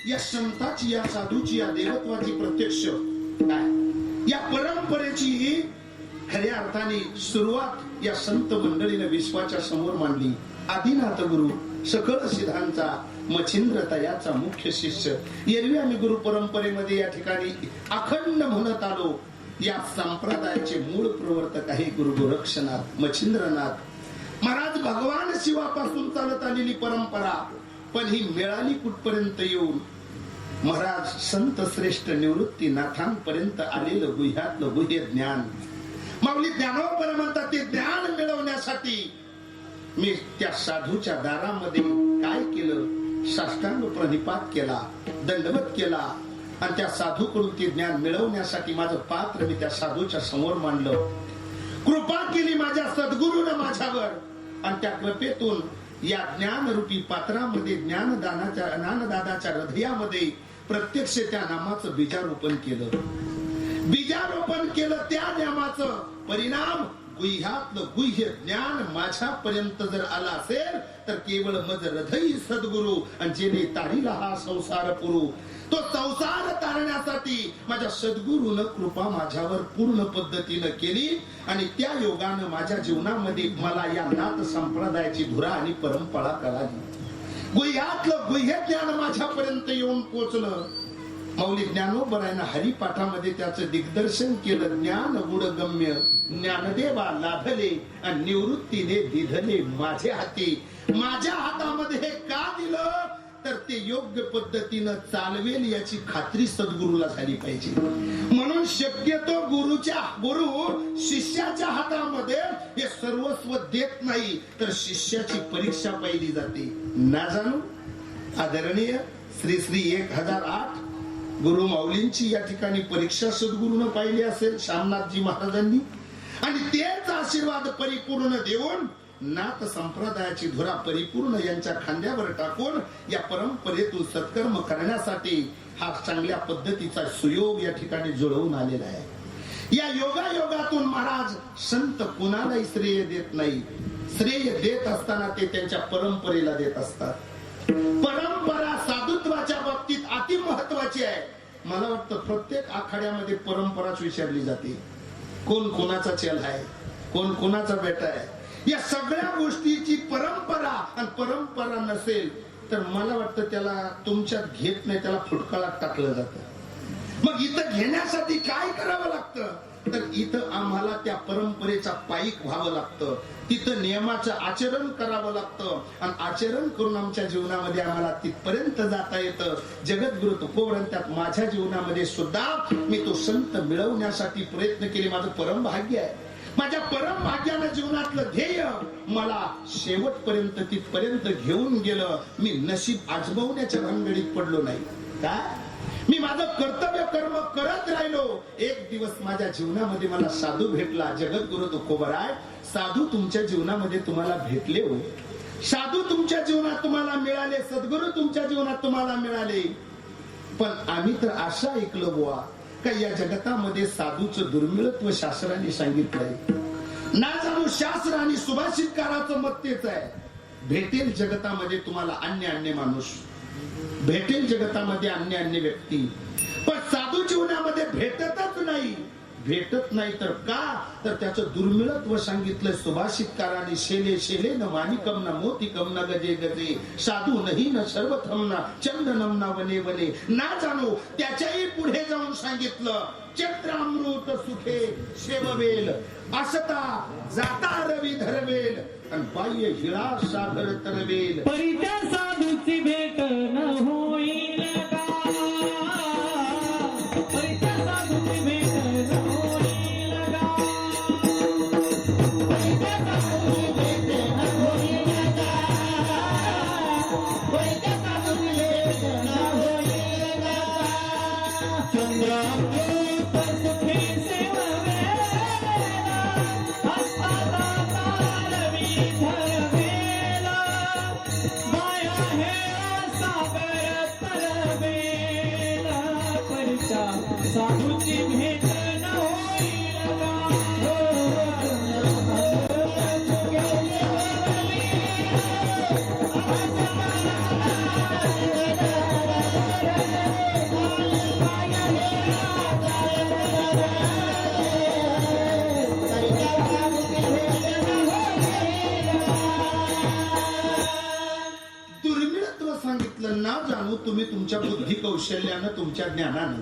या संताची, या साधूची, या देवत्वाची प्रत्यक्ष काय, या परंपरेची खऱ्या अर्थाने सुरुवात या संत मंडळीने विश्वाच्या समोर मांडली. आदिनाथ गुरु सकळ सिद्धांचा मच्छिंद्र तयाचा मुख्य शिष्य. एरवी आम्ही गुरु परंपरेमध्ये या ठिकाणी अखंड म्हणत आलो. या संप्रदायाचे मूळ प्रवर्तक आहे गुरु गोरक्षनाथ मच्छिंद्रनाथ महाराज. भगवान शिवापासून चालत आलेली परंपरा, पण ही मिळाली कुठपर्यंत येऊन महाराज संत श्रेष्ठ निवृत्ती नाथांपर्यंत आलेलं गुह्यातलं गुह्य ज्ञान. माऊली ज्ञानोपर म्हणतात ते ज्ञान मिळवण्यासाठी मी त्या साधूच्या दारामध्ये काय केलं, साष्टांग प्रणिपात केला, दंडवत केला आणि त्या साधूकडून ते ज्ञान मिळवण्यासाठी माझं पात्र मी त्या साधूच्या समोर मांडलं. कृपा केली माझ्या सद्गुरूनं माझ्यावर आणि त्या कृपेतून या ज्ञानरूपी पात्रामध्ये ज्ञानदादाच्या हृदयामध्ये प्रत्यक्ष त्या नामाचं बीजारोपण केलं. बीजारोपण केलं त्या नामाचं परिणाम गुह्यातलं गुह्य ज्ञान माझ्यापर्यंत जर आला असेल तर केवळ मज हृदयी सद्गुरु आणि जेणे तारीला हा संसार पुरू. तो संसार तारण्यासाठी माझ्या सद्गुरूनं कृपा माझ्यावर पूर्ण पद्धतीनं केली आणि त्या योगानं माझ्या जीवनामध्ये मला या नाथ संप्रदायाची धुरा आणि परंपरा कळाली. गुह्यातलं गुह्य ज्ञान माझ्यापर्यंत येऊन पोचलं. माऊली ज्ञानोबरायनं हरिपाठामध्ये त्याचं दिग्दर्शन केलं. ज्ञान गुणगम्य ज्ञानदेवा लाभले आणि निवृत्तीने दिधले माझे हाती. माझ्या हातामध्ये हे का दिलं तर ते योग्य पद्धतीनं चालवेल याची खात्री सद्गुरूला झाली पाहिजे. म्हणून शक्यतो गुरु शिष्याच्या हातामध्ये हे सर्वस्व देत नाही तर शिष्याची परीक्षा पाहिली जाते. ना जाणू आदरणीय श्री श्री 1008 गुरु माऊलींची या ठिकाणी परीक्षा सद्गुरूनं पाहिली असेल श्यामनाथजी महाराजांनी आणि तेच आशीर्वाद परिपूर्ण देऊन नाथ संप्रदायाची धुरा परिपूर्ण यांच्या खांद्यावर टाकून या परंपरेतून सत्कर्म करण्यासाठी हा चांगल्या पद्धतीचा सुयोग या ठिकाणी जुळवून आलेला आहे. या योगायोगातून महाराज संत कुणालाही श्रेय देत नाही. श्रेय देत असताना ते त्यांच्या परंपरेला देत असतात. परंपरा साधुत्वाच्या बाबतीत अति महत्वाची आहे. मला वाटतं प्रत्येक आखाड्यामध्ये परंपराच विचारली जाते. कोण कोणाचा चेल आहे, कोण कोणाचा बेटा आहे. या सगळ्या गोष्टीची परंपरा आणि परंपरा नसेल तर मला वाटतं त्याला तुमच्यात घेत नाही, त्याला फुटकाळात टाकलं जातं. मग इथं घेण्यासाठी काय करावं लागतं तर इथं आम्हाला त्या परंपरेचा पायीक व्हावं लागतं. तिथं नियमाचं आचरण करावं लागतं आणि आचरण करून आमच्या जीवनामध्ये आम्हाला तिथपर्यंत जाता येतं. जगद्गुरु तुकोबरांच्यात माझ्या जीवनामध्ये सुद्धा मी तो संत मिळवण्यासाठी प्रयत्न केले. माझं परमभाग्य आहे. माझ्या परमभाग्यानं जीवनातलं ध्येय मला शेवटपर्यंत तिथपर्यंत घेऊन गेलं. मी नशीब आजमावण्याच्या भानगडीत पडलो नाही. काय मी माझं कर्तव्य कर्म करत राहिलो. एक दिवस माझ्या जीवनामध्ये मला साधू भेटला. जगद्गुरु तुकोबराय साधू तुमच्या जीवनामध्ये तुम्हाला भेटले हो. साधू तुमच्या जीवनात तुम्हाला मिळाले, सद्गुरु तुमच्या जीवनात तुम्हाला मिळाले. पण आम्ही तर असं ऐकलं बुवा का या जगतामध्ये साधूचं दुर्मिळत्व शास्त्राने सांगितलंय. ना जाणू शास्त्र आणि सुभाषितकाराचं मत तेच आहे. भेटेल जगतामध्ये तुम्हाला अन्य अन्य माणूस, भेटेल जगतामध्ये अन्य अन्य व्यक्ती, पण साधू जीवनामध्ये भेटतच नाही. भेटत नाही तर का, तर त्याचं दुर्मिळत्व सांगितलं सुभाषितकाराने. शेले शेले न माणिकम न मोतिकम न गजे गजे, साधू नाही न सर्वथम न चंदनम न वने वने. ना जाणू त्याच्याही पुढे जाऊन सांगितलं चंद्रामृत सुखे शेववेल, असता जाता रवी धरवेल, आणि बाह्य हिळा सागर तरवेल. परी त्या साधूची भेट न होईल का, परी त्या साधूची भेट न होईल का, परी त्या साधूची भेट न होईल का, परी त्या साधूची भेट न होईल का. चंद्रामृत सुखे सेववेला, असता जाता रवी धरवेला, माया हे सागर तरवेला, परीच्या साधूची भेट न होईल का. दुर्मिळत्व सांगितलं. ना जाणू तुम्ही तुमच्या बुद्धी कौशल्यानं, तुमच्या ज्ञानानं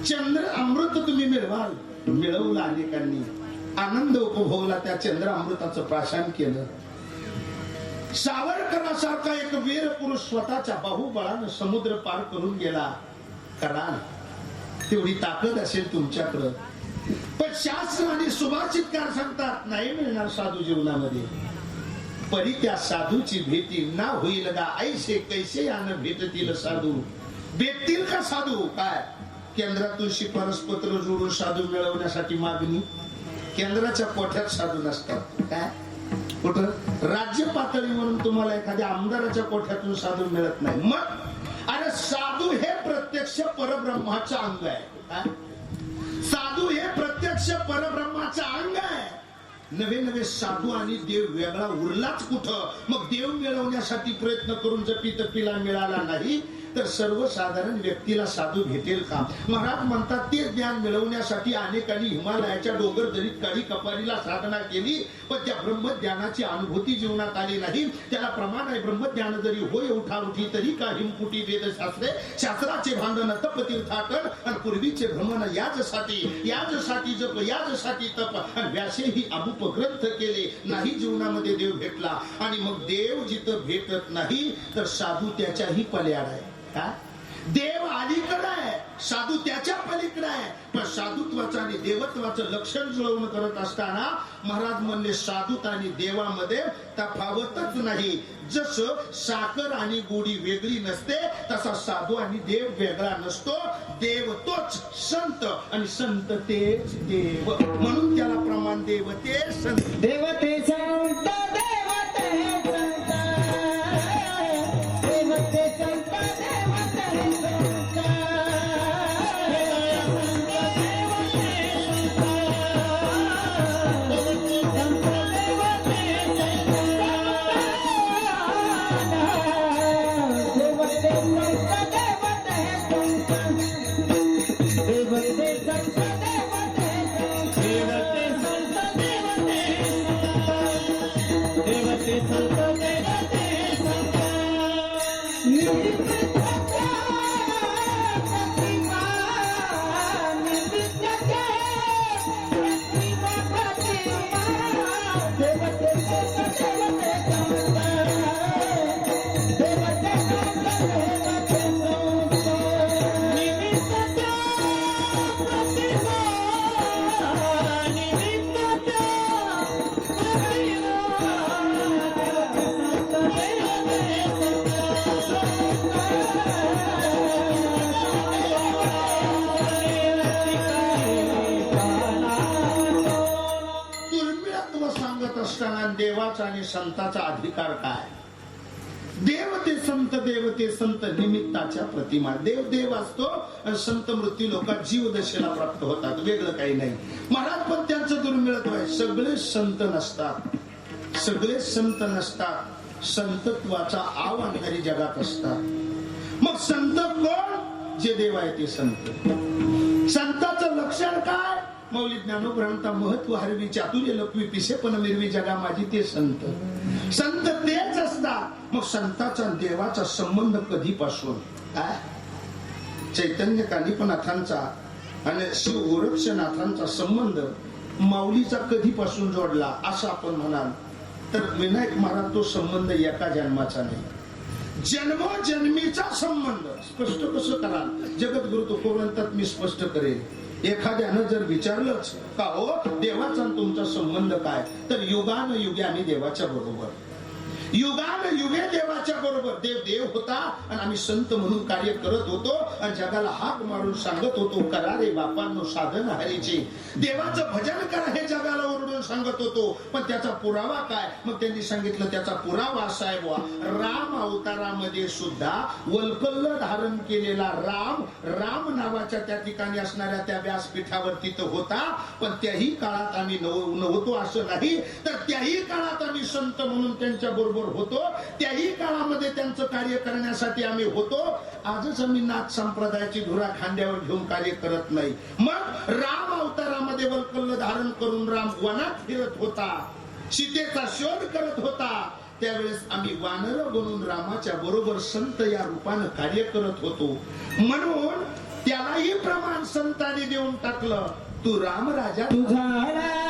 चंद्र अमृत तुम्ही मिळवाल. मिळवलं अनेकांनी, आनंद उपभोगला, त्या चंद्र अमृताचं प्राशन केलं. सावरकरासारखा एक वीर पुरुष स्वतःच्या बाहुबळानं समुद्र पार करून गेला. करा तेवढी ताकद असेल तुमच्याकडं, पण शास्त्र आणि सुभाषितकार सांगतात नाही मिळणार साधू जीवनामध्ये. परी त्या साधूची भेटी ना होईल का, ऐसे कैसे यानं भेटतील साधू. भेटतील का साधू? काय केंद्रातून शिफारस पत्र जोडून साधू मिळवण्यासाठी मागणी. केंद्राच्या कोठ्यात साधू नसतात. काय कुठं राज्य पातळी म्हणून तुम्हाला एखाद्या आमदाराच्या कोठ्यातून साधू मिळत नाही. मग अरे साधू हे प्रत्यक्ष परब्रह्माचं अंग आहे. काय साधू हे प्रत्यक्ष परब्रह्माचं अंग आहे. नवे नवे साधू आणि देव वेगळा उरलाच कुठं. मग देव मिळवण्यासाठी प्रयत्न करून जर पितपिला मिळाला नाही तर सर्वसाधारण व्यक्तीला साधू भेटेल का. महाराज म्हणतात ते ज्ञान मिळवण्यासाठी अनेकांनी हिमालयाच्या डोंगरदरीत काळी कपारीला साधना केली, पण त्या ब्रह्मज्ञानाची अनुभूती जीवनात आली नाही. त्याला प्रमाण आहे ब्रह्मज्ञान जरी होय उठाउठी तरी का हिमपुटी वेदशास्त्रे, शास्त्राचे भांडण तप तीर्थाटन, आणि पूर्वीचे भ्रमण याजसाठी जप याजसाठी तप, आणि व्यासेही अमुप ग्रंथ केले. नाही जीवनामध्ये देव भेटला. आणि मग देव जिथं भेटत नाही तर साधू त्याच्याही पल्याड आहे. देव अलीकडे आहे, साधू त्याच्या पलीकडे आहे. पण साधुत्वाचं आणि देवत्वाचं लक्षण जुळवून करत असताना महाराज म्हणले साधुत आणि देवामध्ये तफावतच नाही. जसं साखर आणि गोडी वेगळी नसते तसा साधू आणि देव वेगळा नसतो. देव तोच संत आणि संत तेच देव, म्हणून त्याला प्रमाण देव ते संत. देवते संत देवते संत, देवते संत देवते संत, दुर्मिळत्व सांगत असताना देवाचा आणि संताचा अधिकार काय. देव ते संत निमित्ताच्या प्रतिमा. देव देव असतो आणि संत मृत्यू लोकात जीवदशेला प्राप्त होतात, वेगळं काही नाही. महाराज पण त्यांचं दुर्मिळत आहे. सगळे संत नसतात, सगळे संत नसतात. संतत्वाचा आव आणणारी जगात असतात. मग संत कोण? जे देव आहे ते संत. संताचं लक्षण काय? मौली ज्ञानोग्रंथा महत्व हरवी चातुर्य लपवी पिसेपण मिरवी जगा माझी ते संत. संत तेच असतात. मग संताचा देवाचा संबंध कधीपासून? चैतन्य कानिपनाथांचा आणि शिव गोरक्षनाथांचा संबंध माऊलीचा कधीपासून जोडला असं आपण म्हणाल तर विनायक महाराज तो संबंध एका जन्माचा नाही, जन्मोजन्मीचा संबंध. स्पष्ट कसं कराल? जगद्गुरु तुकोग्रंथात मी स्पष्ट करेन. एखाद्यानं जर विचारलंच का हो देवाचा तुमचा संबंध काय, तर युगान युगे आम्ही देवाच्या बरोबर, युगान युगे देवाच्या बरोबर. देव देव होता आणि आम्ही संत म्हणून कार्य करत होतो आणि जगाला हाक मारून सांगत होतो करा रे बापांनो साधन हरीचे. देवाचं भजन करा हे जगाला ओरडून सांगत होतो. पण त्याचा पुरावा काय? मग त्यांनी सांगितलं त्याचा पुरावा असा आहे बुवा, राम अवतारामध्ये सुद्धा वल्कल्ल धारण केलेला राम नावाच्या त्या ठिकाणी असणाऱ्या त्या व्यासपीठावर तिथं होता. पण त्याही काळात आम्ही नव्हतो असं नाही, तर त्याही काळात आम्ही संत म्हणून त्यांच्या बरोबर होतो. त्याही काळामध्ये त्यांचं कार्य करण्यासाठी आम्ही होतो. आजच आम्ही नाथ संप्रदायाची धुरा खांद्यावर घेऊन कार्य करत नाही. मग राम अवतारामध्ये वल्कल्ल धारण करून राम वनात फिरत होता, सीतेचा शोध करत होता. त्यावेळेस आम्ही वानर बनून रामाच्या बरोबर संत या रूपानं कार्य करत होतो. म्हणून त्यालाही प्रमाण संतांनी देऊन टाकलं. तू राम राजा तुझा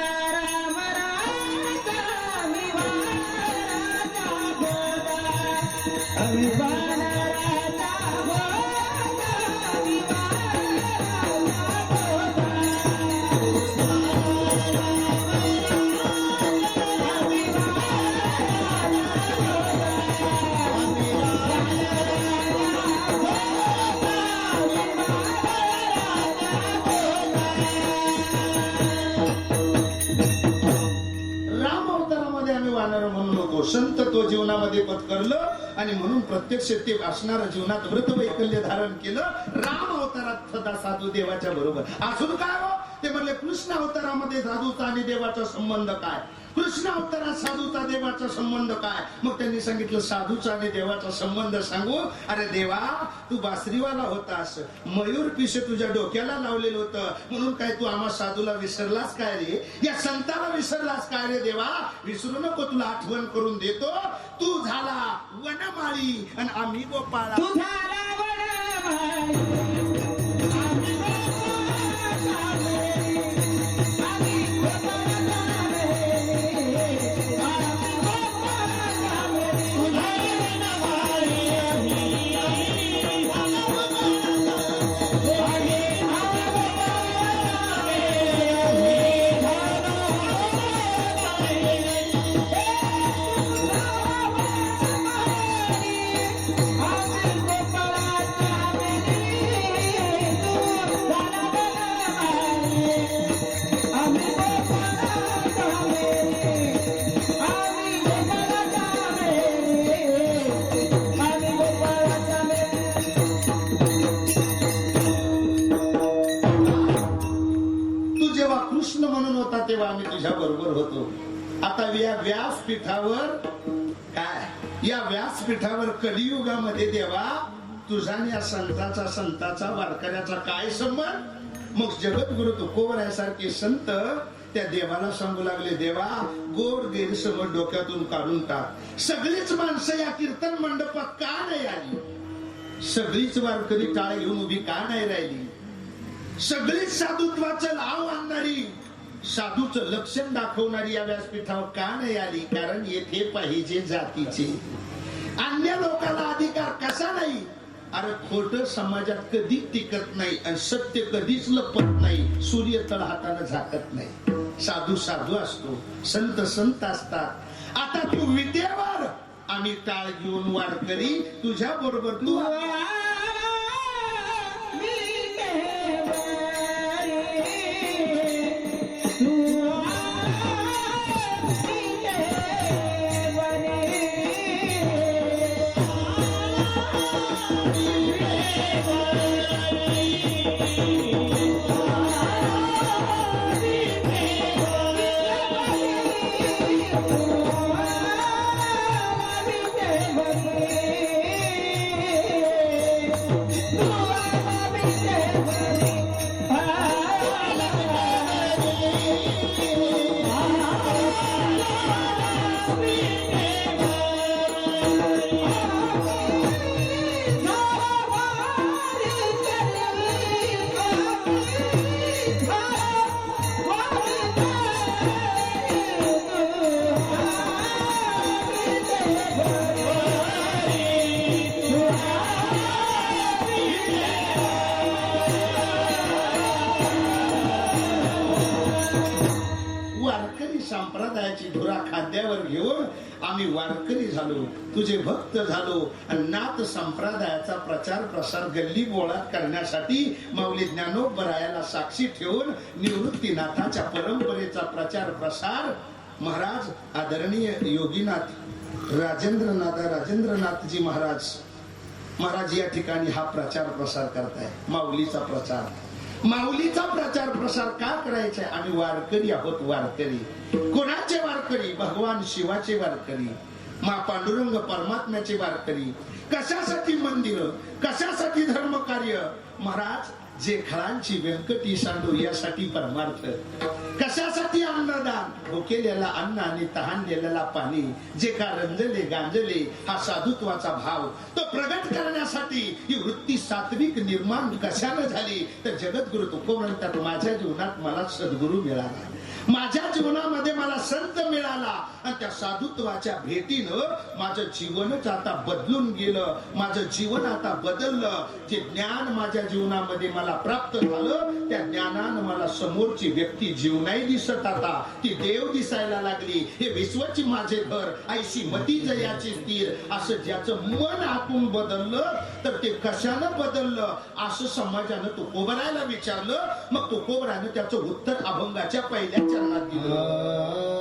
संत तो जीवनामध्ये पत्करलं आणि म्हणून प्रत्यक्ष ते असणारं जीवनात व्रत वैकल्य धारण केलं. राम अवतारात सदा साधू देवाच्या बरोबर असून काय हो ते म्हणले कृष्ण अवतारामध्ये साधूचा आणि देवाचा संबंध काय, कृष्ण अवतारात साधूचा देवाचा संबंध काय. मग त्यांनी सांगितलं साधूचा आणि देवाचा संबंध सांगू. अरे देवा तू बासरीवाला होतास, मयूर पिसे तुझ्या डोक्याला लावलेलं होतं, म्हणून काय तू आम्हा साधूला विसरलास काय रे, या संताला विसरलास काय रे देवा. विसरू नको, तुला आठवण करून देतो. तू झाला वनमाळी आणि आम्ही गोपाळा. तू झाला वनमाळी तेव्हा आम्ही तुझ्या बरोबर होतो. आता या व्यासपीठावर काय, या व्यासपीठावर कलियुगामध्ये देवा तुझा या संताचा वारकऱ्याचा काय संबंध. मग जगद्गुरु तुकोबरायासारखे संत त्या देवाला सांगू लागले, देवा गोड गैरसमज डोक्यातून काढून टाक. सगळीच माणसं या कीर्तन मंडपात का नाही आली, सगळीच वारकरी टाळ घेऊन उभी का नाही राहिली, सगळीच साधुत्वाचं लाव आणणारी साधूचं लक्षण दाखवणारी या व्यासपीठावर का नाही आली. कारण येथे पाहिजे जातीचे, अन्य लोकांना अधिकार कसा नाही. अरे खोट समाजात कधी टिकत नाही आणि सत्य कधीच लपत नाही. सूर्य तळ हाताने झाकत नाही. साधू साधू असतो, संत संत असतात. आता तू विद्येवर आम्ही टाळ घेऊन वारकरी तुझ्या बरोबर तू आम्ही वारकरी झालो, तुझे भक्त झालो आणि नाथ संप्रदायाचा प्रचार प्रसार गल्ली बोळात करण्यासाठी माऊली ज्ञानोबरायाला साक्षी ठेवून निवृत्तीनाथाच्या परंपरेचा प्रचार प्रसार महाराज आदरणीय योगीनाथ राजेंद्रनाथजी महाराज या ठिकाणी हा प्रचार प्रसार करताय. माऊलीचा प्रचार प्रसार का करायचा? आम्ही वारकरी आहोत. वारकरी कोणाचे वारकरी? भगवान शिवाचे वारकरी, मा पांडुरंग परमात्म्याचे वारकरी. कशासाठी मंदिर, कशासाठी धर्म कार्य? महाराज जेखळांची व्यंकटी सांडू यासाठी परमार्थ. कशासाठी अन्नदान? भुकेल्याला अन्न आणि तहानलेल्याला पाणी. जे का रंजले गांजले हा साधुत्वाचा भाव तो प्रगट करण्यासाठी ही वृत्ती सात्विक निर्माण कशाने झाली? तर जगद्गुरु तुकोब म्हणतात, माझ्या जीवनात मला सद्गुरु मिळाला, माझ्या जीवनामध्ये मला संत मिळाला आणि त्या साधुत्वाच्या भेटीनं माझं जीवनच आता बदलून गेलं. माझं जीवन आता बदललं. जे ज्ञान माझ्या जीवनामध्ये मला प्राप्त झालं त्या ज्ञानानं मला समोरची व्यक्ती जीवनाही दिसत आता ती देव दिसायला लागली. हे विश्वची माझे घर, ऐशी मती जयाची स्थिर. असं ज्याचं मन आतून बदललं तर ते कशानं बदललं असं समाजानं तुकोबरायला विचारलं. मग तुकोबरायनं त्याचं उत्तर अभंगाच्या पहिल्या चरणात दिलं.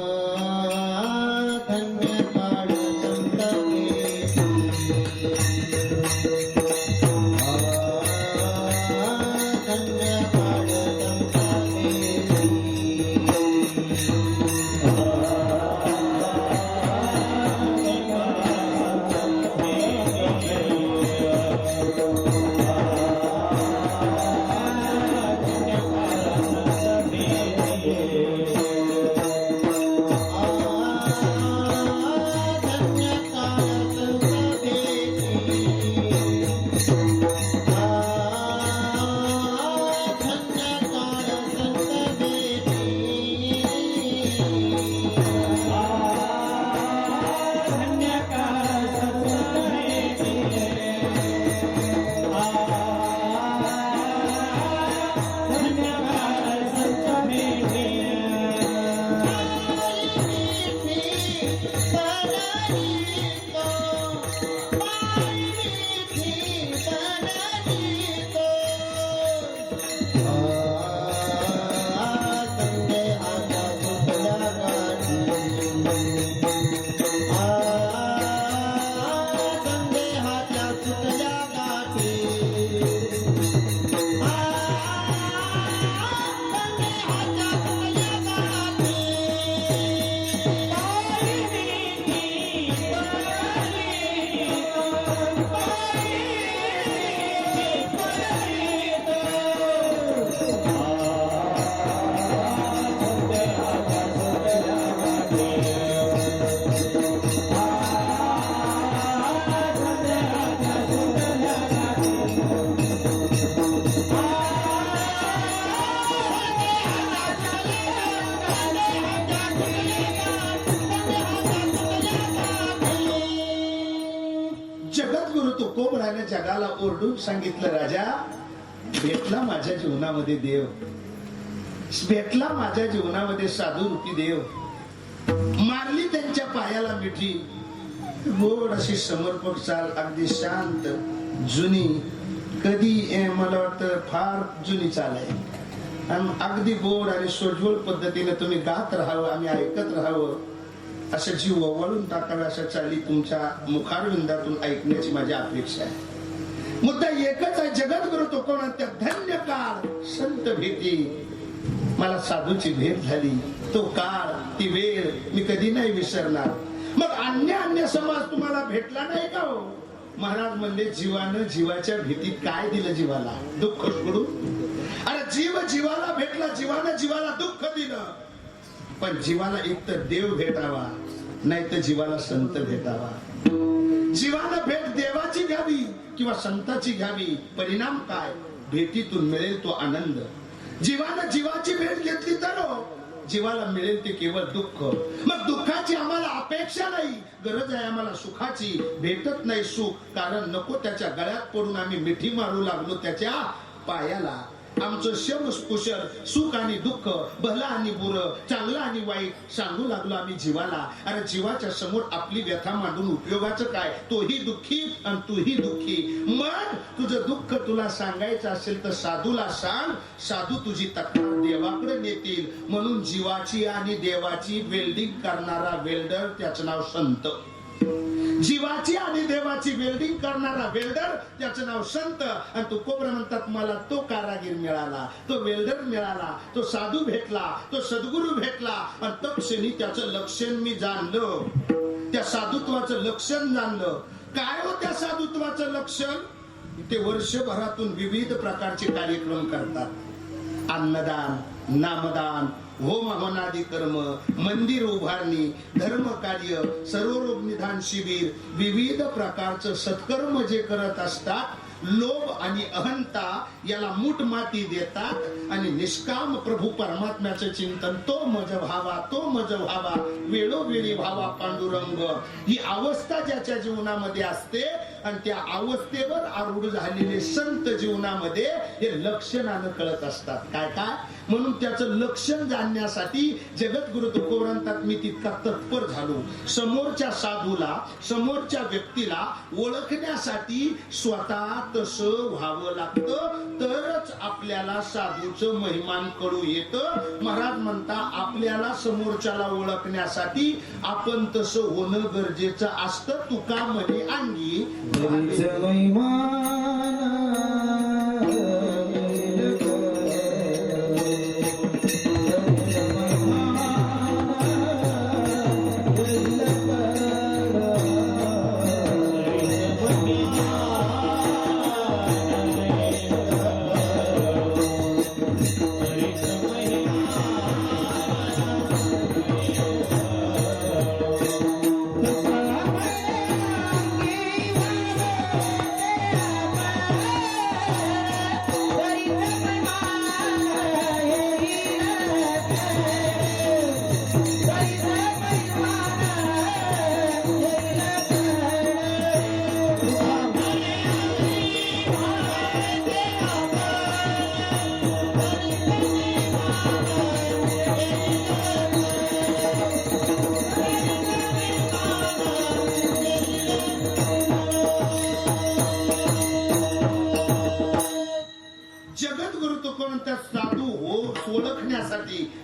जगाला ओरडून सांगितलं, राजा भेटला माझ्या जीवनामध्ये देव, भेटला माझ्या जीवनामध्ये साधू रूपी देव. मारली त्यांच्या पायाला मिठी, गोड अशी समर्पक चाल, अगदी शांत जुनी, कधी मला वाटतं फार जुनी चाल आहे. आणि अगदी गोड आणि सोज्वळ पद्धतीने तुम्ही गात राहावं, आम्ही ऐकत राहावं, असं जीव ओवाळून टाकावे अशा चाली तुमच्या मुखारविंदातून ऐकण्याची माझी अपेक्षा आहे. मुद्दा एकच आहे, जगद्गुरु तुकोबांच्या धन्य काळ संत भेटी. मला साधूची भेट झाली, तो काळ ती वेळ मी कधी नाही विसरणार. मग अन्य समाज तुम्हाला भेटला नाही का हो? महाराज म्हणले, जीवानं जीवाच्या भीतीत काय दिलं जीवाला? दुःख सोडून. अरे जीव जीवाला भेटला, जीवानं जीवाला दुःख दिलं. पण जीवाला एक तर देव भेटावा, नाही तर जीवाला संत भेटावा. जीवाला भेट देवाची घ्यावी किंवा संताची घ्यावी. परिणाम काय? भेटीतून मिळेल तो आनंद. जीवानं जीवाची भेट घेतली तर जीवाला मिळेल ते केवळ दुःख. मग दुःखाची आम्हाला अपेक्षा नाही, गरज आहे आम्हाला सुखाची. भेटत नाही सुख, कारण नको त्याच्या गळ्यात पडून आम्ही मिठी मारू लागलो त्याच्या पायाला. आमचं शम कुशल, सुख आणि दुःख, भलं आणि बुरं, चांगलं आणि वाईट सांगू लागलो आम्ही जीवाला. अरे जीवाच्या समोर आपली व्यथा मांडून उपयोगाचं काय? तोही दुःखी आणि तूही दुःखी. मग तुझं दुःख तुला सांगायचं असेल तर साधूला सांग, साधू तुझी तक्रार देवाकडे नेतील. म्हणून जीवाची आणि देवाची वेल्डिंग करणारा वेल्डर, त्याचं नाव संत. जीवाची आणि देवाची वेल्डिंग करणारा वेल्डर, त्याचं नाव संत. आणि तुकोबरा म्हणतात मला तो कारागीर मिळाला, तो वेल्डर मिळाला, तो साधू भेटला, तो सद्गुरू भेटला. आणि तत्क्षणी त्याचं लक्षण मी जाणलं, त्या साधुत्वाचं लक्षण जाणलं. काय हो त्या साधुत्वाचं लक्षण? ते वर्षभरातून विविध प्रकारचे कार्यक्रम करतात. अन्नदान, नामदान, होम हवनादी कर्म, मंदिर उभारणी, धर्म कार्य, सर्वरोग निदान शिबिर, विविध प्रकारचं सत्कर्म जे करत असतात. लोभ आणि अहंता याला मूठ माती देतात आणि निष्काम प्रभू परमात्म्याचं चिंतन, तो मज व्हावा, तो मज व्हावा, वेळोवेळी व्हावा पांडुरंग, ही अवस्था ज्याच्या जीवनामध्ये असते. आणि त्या अवस्थेवर आरूढ झालेले संत जीवनामध्ये हे लक्षणानं कळत असतात. काय काय? म्हणून त्याचं लक्षण जाणण्यासाठी जगद्गुरु तुकोबरांतात मी तितका तत्पर झालो. समोरच्या साधूला, समोरच्या व्यक्तीला ओळखण्यासाठी स्वतः तसं व्हावं लागतं, तरच आपल्याला साधूचं महिमान कळू येतं. महाराज म्हणता आपल्याला समोरच्याला ओळखण्यासाठी आपण तसं होणं गरजेचं असतं. तुका म्हणे अंगी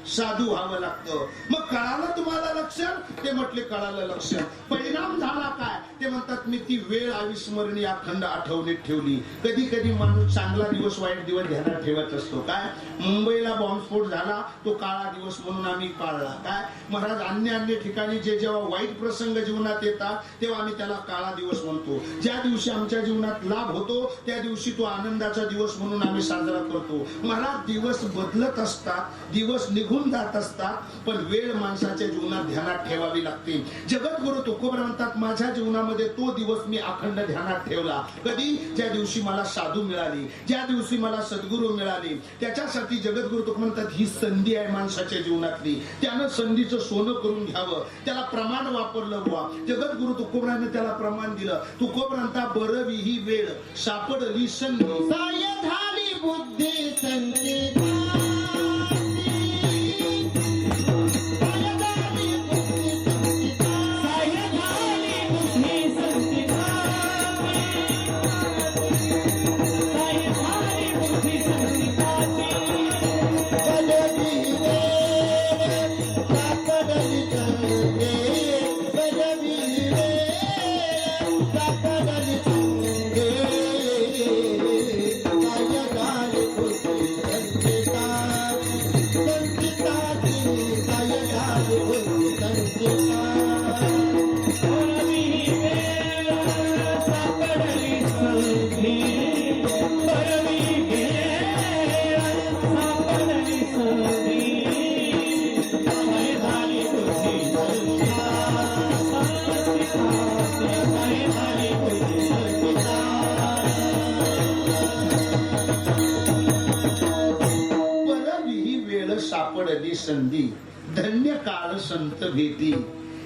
साधू व्हावं लागतं. मग कळालं तुम्हाला लक्षण? ते म्हटले कळालं लक्षण. परिणाम झाला काय? ते म्हणतात मी ती वेळ अविस्मरणीय अखंड आठवणीत ठेवली. कधी कधी माणूस चांगला दिवस वाईट दिवस ध्यानात ठेवत असतो. काय मुंबईला बॉम्बस्फोट झाला, तो काळा दिवस म्हणून आम्ही पाळला. काय महाराज अन्य अन्य ठिकाणी जे जेव्हा वाईट प्रसंग जीवनात येतात तेव्हा आम्ही त्याला काळा दिवस म्हणतो. ज्या दिवशी आमच्या जीवनात लाभ होतो त्या दिवशी तो आनंदाचा दिवस म्हणून आम्ही साजरा करतो. महाराज दिवस बदलत असतात, दिवस निघून जात असतात, पण वेळ माणसाच्या जीवनात ध्यानात ठेवावी लागते. जगद्गुरु तुकोबरा म्हणतात माझ्या जीवनामध्ये तो दिवस मी अखंड ध्यानात ठेवला. कधी? ज्या दिवशी मला साधू मिळाली, ज्या दिवशी मला सद्गुरू मिळाले. त्याच्यासाठी जगद्गुरु तुकोबरा म्हणतात ही संधी आहे माणसाच्या जीवनातली, त्यानं संधीचं सोनं करून घ्यावं, त्याला प्रमाण वापरलं बुवा. जगद्गुरु तुकोबराने त्याला प्रमाण दिलं. तुकोबरा म्हणतात बरवी ही वेळ सापडली संधी, साय झाली बुद्धी संधी सापडली संधी, धन्य काळ संत भेटी.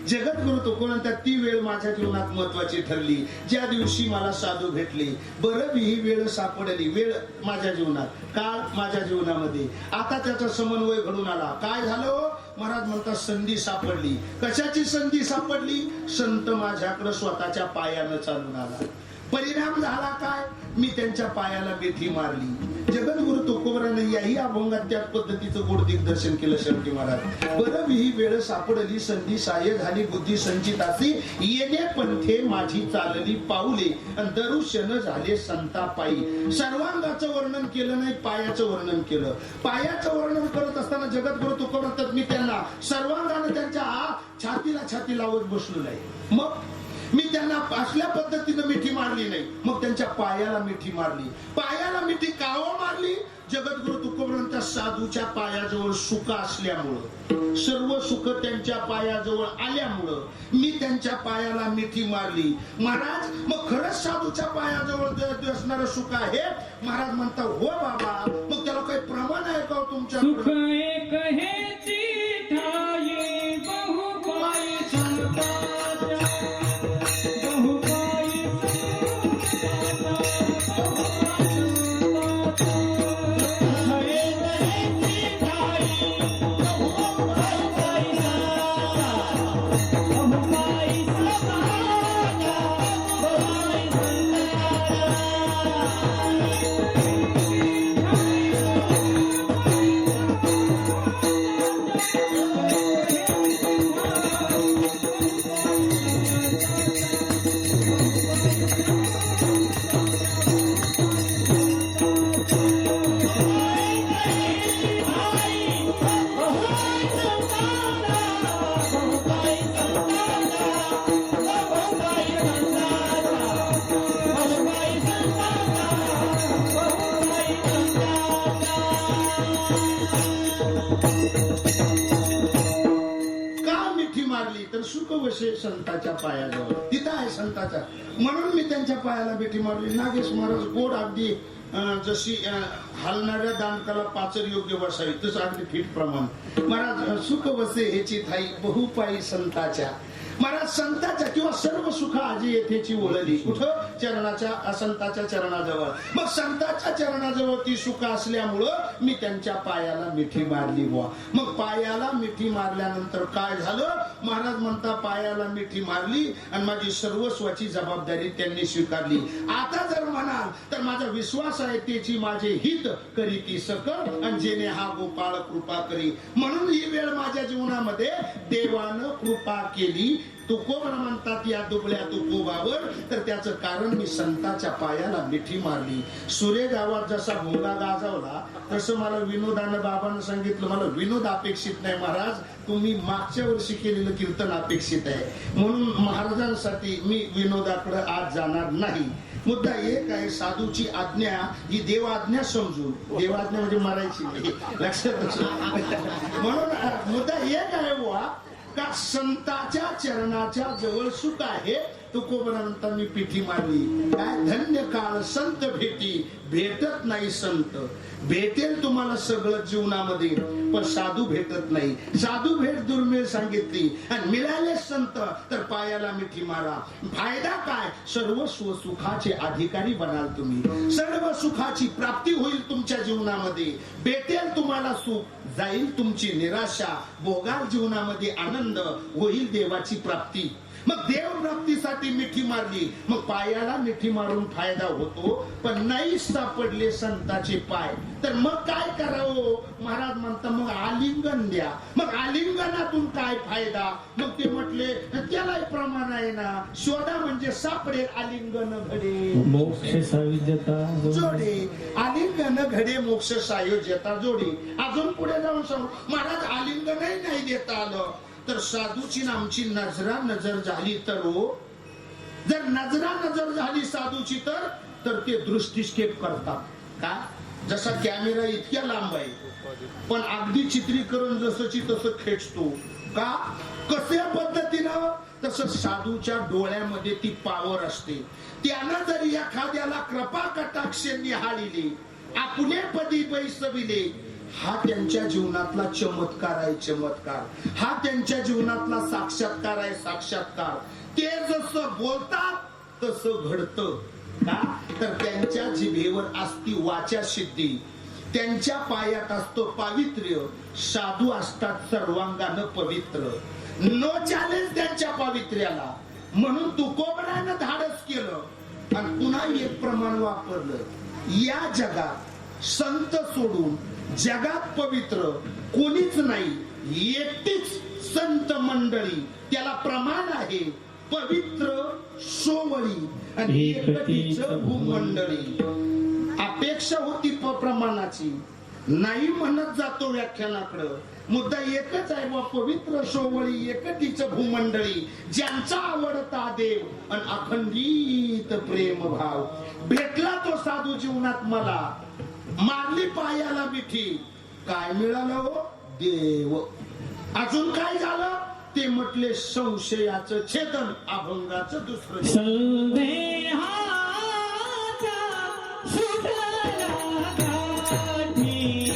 जगद्गुरु तुकोबांच्या ती वेळ माझ्या जीवनात महत्वाची ठरली, ज्या दिवशी मला साधू भेटले. बरं ही वेळ सापडली, वेळ माझ्या जीवनात, काळ माझ्या जीवनामध्ये. आता त्याचा समन्वय घडून आला. काय झालं महाराज म्हणतात, संधी सापडली. कशाची संधी सापडली? संत माझ्याकडे स्वतःच्या पायानं चालून आला. परिणाम झाला काय? मी त्यांच्या पायाला बेठी मारली. जगद्गुरु तुकोबराने याही अभंगात त्याच पद्धतीचं गोड दिग्दर्शन केलं. शेवटी महाराज बरं ही वेळ सापडली, संधी साय झाली, बुद्धी संचितासी, येणे पंथे माझी चालली पाऊले, दरुशन झाले संता पायी. सर्वांगाचं वर्णन केलं नाही, पायाचं वर्णन केलं. पायाचं वर्णन करत असताना जगद्गुरु तुकोबरात मी त्यांना सर्वांगाने त्यांच्या छातीला छाती लावत बसलो नाही. मग मी त्यांना असल्या पद्धतीनं मिठी मारली नाही, मग त्यांच्या पायाला मिठी मारली. पायाला मिठी का मारली? जगद्गुरु तुकोबरांच्या साधूच्या पायाजवळ सुख असल्यामुळं, सर्व सुख त्यांच्या पायाजवळ आल्यामुळं मी त्यांच्या पायाला मिठी मारली. महाराज मग खरंच साधूच्या पायाजवळ असणारं सुख आहे? महाराज म्हणता हो बाबा. मग त्याला काही प्रमाण आहे का तुमच्या? सुख एक हेची ठाई बहुपाई संताच्या, बहुपाई संताच्या पायाजवळ तिथं आहे संताच्या, म्हणून मी त्यांच्या पायाला बेठी मारली. नागेश महाराज गोड अगदी जशी हलणाऱ्या दांडकाला पाचर योग्य बसावी तसं अगदी फिट प्रमाण. महाराज सुख बसे ह्याची थाई बहुपाई संताच्या. महाराज संताच्या किंवा सर्व सुख आजी येथेची ओळखली कुठं? चरणाच्या, संताच्या चरणाजवळ. मग संताच्या चरणाजवळ ती सुख असल्यामुळं मी त्यांच्या पायाला मिठी मारली बुवा. मग पायाला मिठी मारल्यानंतर काय झालं? महाराज म्हणता पायाला मिठी मारली आणि माझी सर्वस्वाची जबाबदारी त्यांनी स्वीकारली. आता जर म्हणाल तर माझा विश्वास आहे त्याची माझे हित करी ती सकळ आणि जेणे हा गोपाळ कृपा करी. म्हणून ही वेळ माझ्या जीवनामध्ये देवानं कृपा केली. तुकोबा म्हणतात या दुबळ्या तुकोबावर, तर त्याचं कारण मी संताच्या पायाला मिठी मारली. सुरे गावात जसा भोंगा गाजवला तसं मला विनोदानं बाबांना सांगितलं, मला विनोद अपेक्षित नाही महाराज, तुम्ही मागच्या वर्षी केलेलं कीर्तन अपेक्षित आहे. म्हणून महाराजांसाठी मी विनोदाकडे आज जाणार नाही. मुद्दा एक आहे, साधूची आज्ञा ही देवाज्ञा समजून, देवाज्ञा म्हणजे मारायची नाही, लक्षात. म्हणून मुद्दा एक आहे बुवा का संताच्या चरणाच्या जवळ सुख आहे. तुकोबरांता मी पिठी मारली. काय धन्य काळ संत भेटी, भेटत नाही संत. भेटेल तुम्हाला सगळं जीवनामध्ये, पण साधू भेटत नाही. साधू भेट दुर्मिळ सांगितली आणि मिळाले संत तर पायाला मिठी मारा. फायदा काय? सर्व सुखाचे अधिकारी बनाल तुम्ही, सर्व सुखाची प्राप्ती होईल तुमच्या जीवनामध्ये. भेटेल तुम्हाला सुख, जाईल तुमची निराशा, भोगाल जीवनामध्ये आनंद, होईल देवाची प्राप्ती. मग देव प्राप्तीसाठी मिठी मारली, मग पायाला मिठी मारून फायदा होतो, पण नाही सापडले संताचे पाय तर मग काय करावं? महाराज म्हणता मग आलिंगन द्या. मग आलिंगनातून काय फायदा? मग ते म्हटले त्यालाही प्रमाण आहे ना, शोधा म्हणजे सापडेल. आलिंगन घडे मोक्ष सायुज्यता जोडे, आलिंगन घडे मोक्ष सायुज्यता जोडे. अजून पुढे जाऊन सांगू महाराज, आलिंगनही नाही देता आलं तर साधूची आमची नजरा नजर झाली तर हो, जर नजरा नजर झाली साधूची तर ते दृष्टिक्षेप करतात. का? जसा कॅमेरा इतक्या लांब आहे पण अगदी चित्रीकरण जसंची तसं खेचतो. का? कशा पद्धतीनं? तसं साधूच्या डोळ्यामध्ये ती पावर असते. त्यानं जर एखाद्याला कृपा कटाक्ष निहाळिले, आपले पदी बैसविले, हा त्यांच्या जीवनातला चमत्कार आहे, चमत्कार हा त्यांच्या जीवनातला साक्षात्कार आहे, साक्षात्कार. ते जसं बोलतात तसं घडतं. का तर त्यांच्या जिभेवर असती वाचा सिद्धी, त्यांच्या पायात असतो पावित्र्य, साधू असतात सर्वांगानं पवित्र. नो चॅलेंज त्यांच्या पावित्र्याला. म्हणून तुकोबरानं धाडस केलं आणि पुन्हा एक प्रमाण वापरलं. या जगात संत सोडून जगात पवित्र कोणीच नाही, एकटीच संत मंडळी. त्याला प्रमाण आहे पवित्र सोवळी आणि एकटीच भूमंडळी. अपेक्षा होती प्रमाणाची, नाही म्हणत जातो व्याख्यानाकडं. मुद्दा एकच आहे बा, पवित्र सोवळी एकटीच भूमंडळी. ज्यांचा आवडता देव आणि अखंडित प्रेम भाव. भेटला तो साधू जीवनात मला, मारली पायाला मिठी, काय मिळालं हो देव. अजून काय झालं ते म्हटले संशयाचं छेदन, अभंगाचं दुसरं. संदेहाचा सुटला गाठी,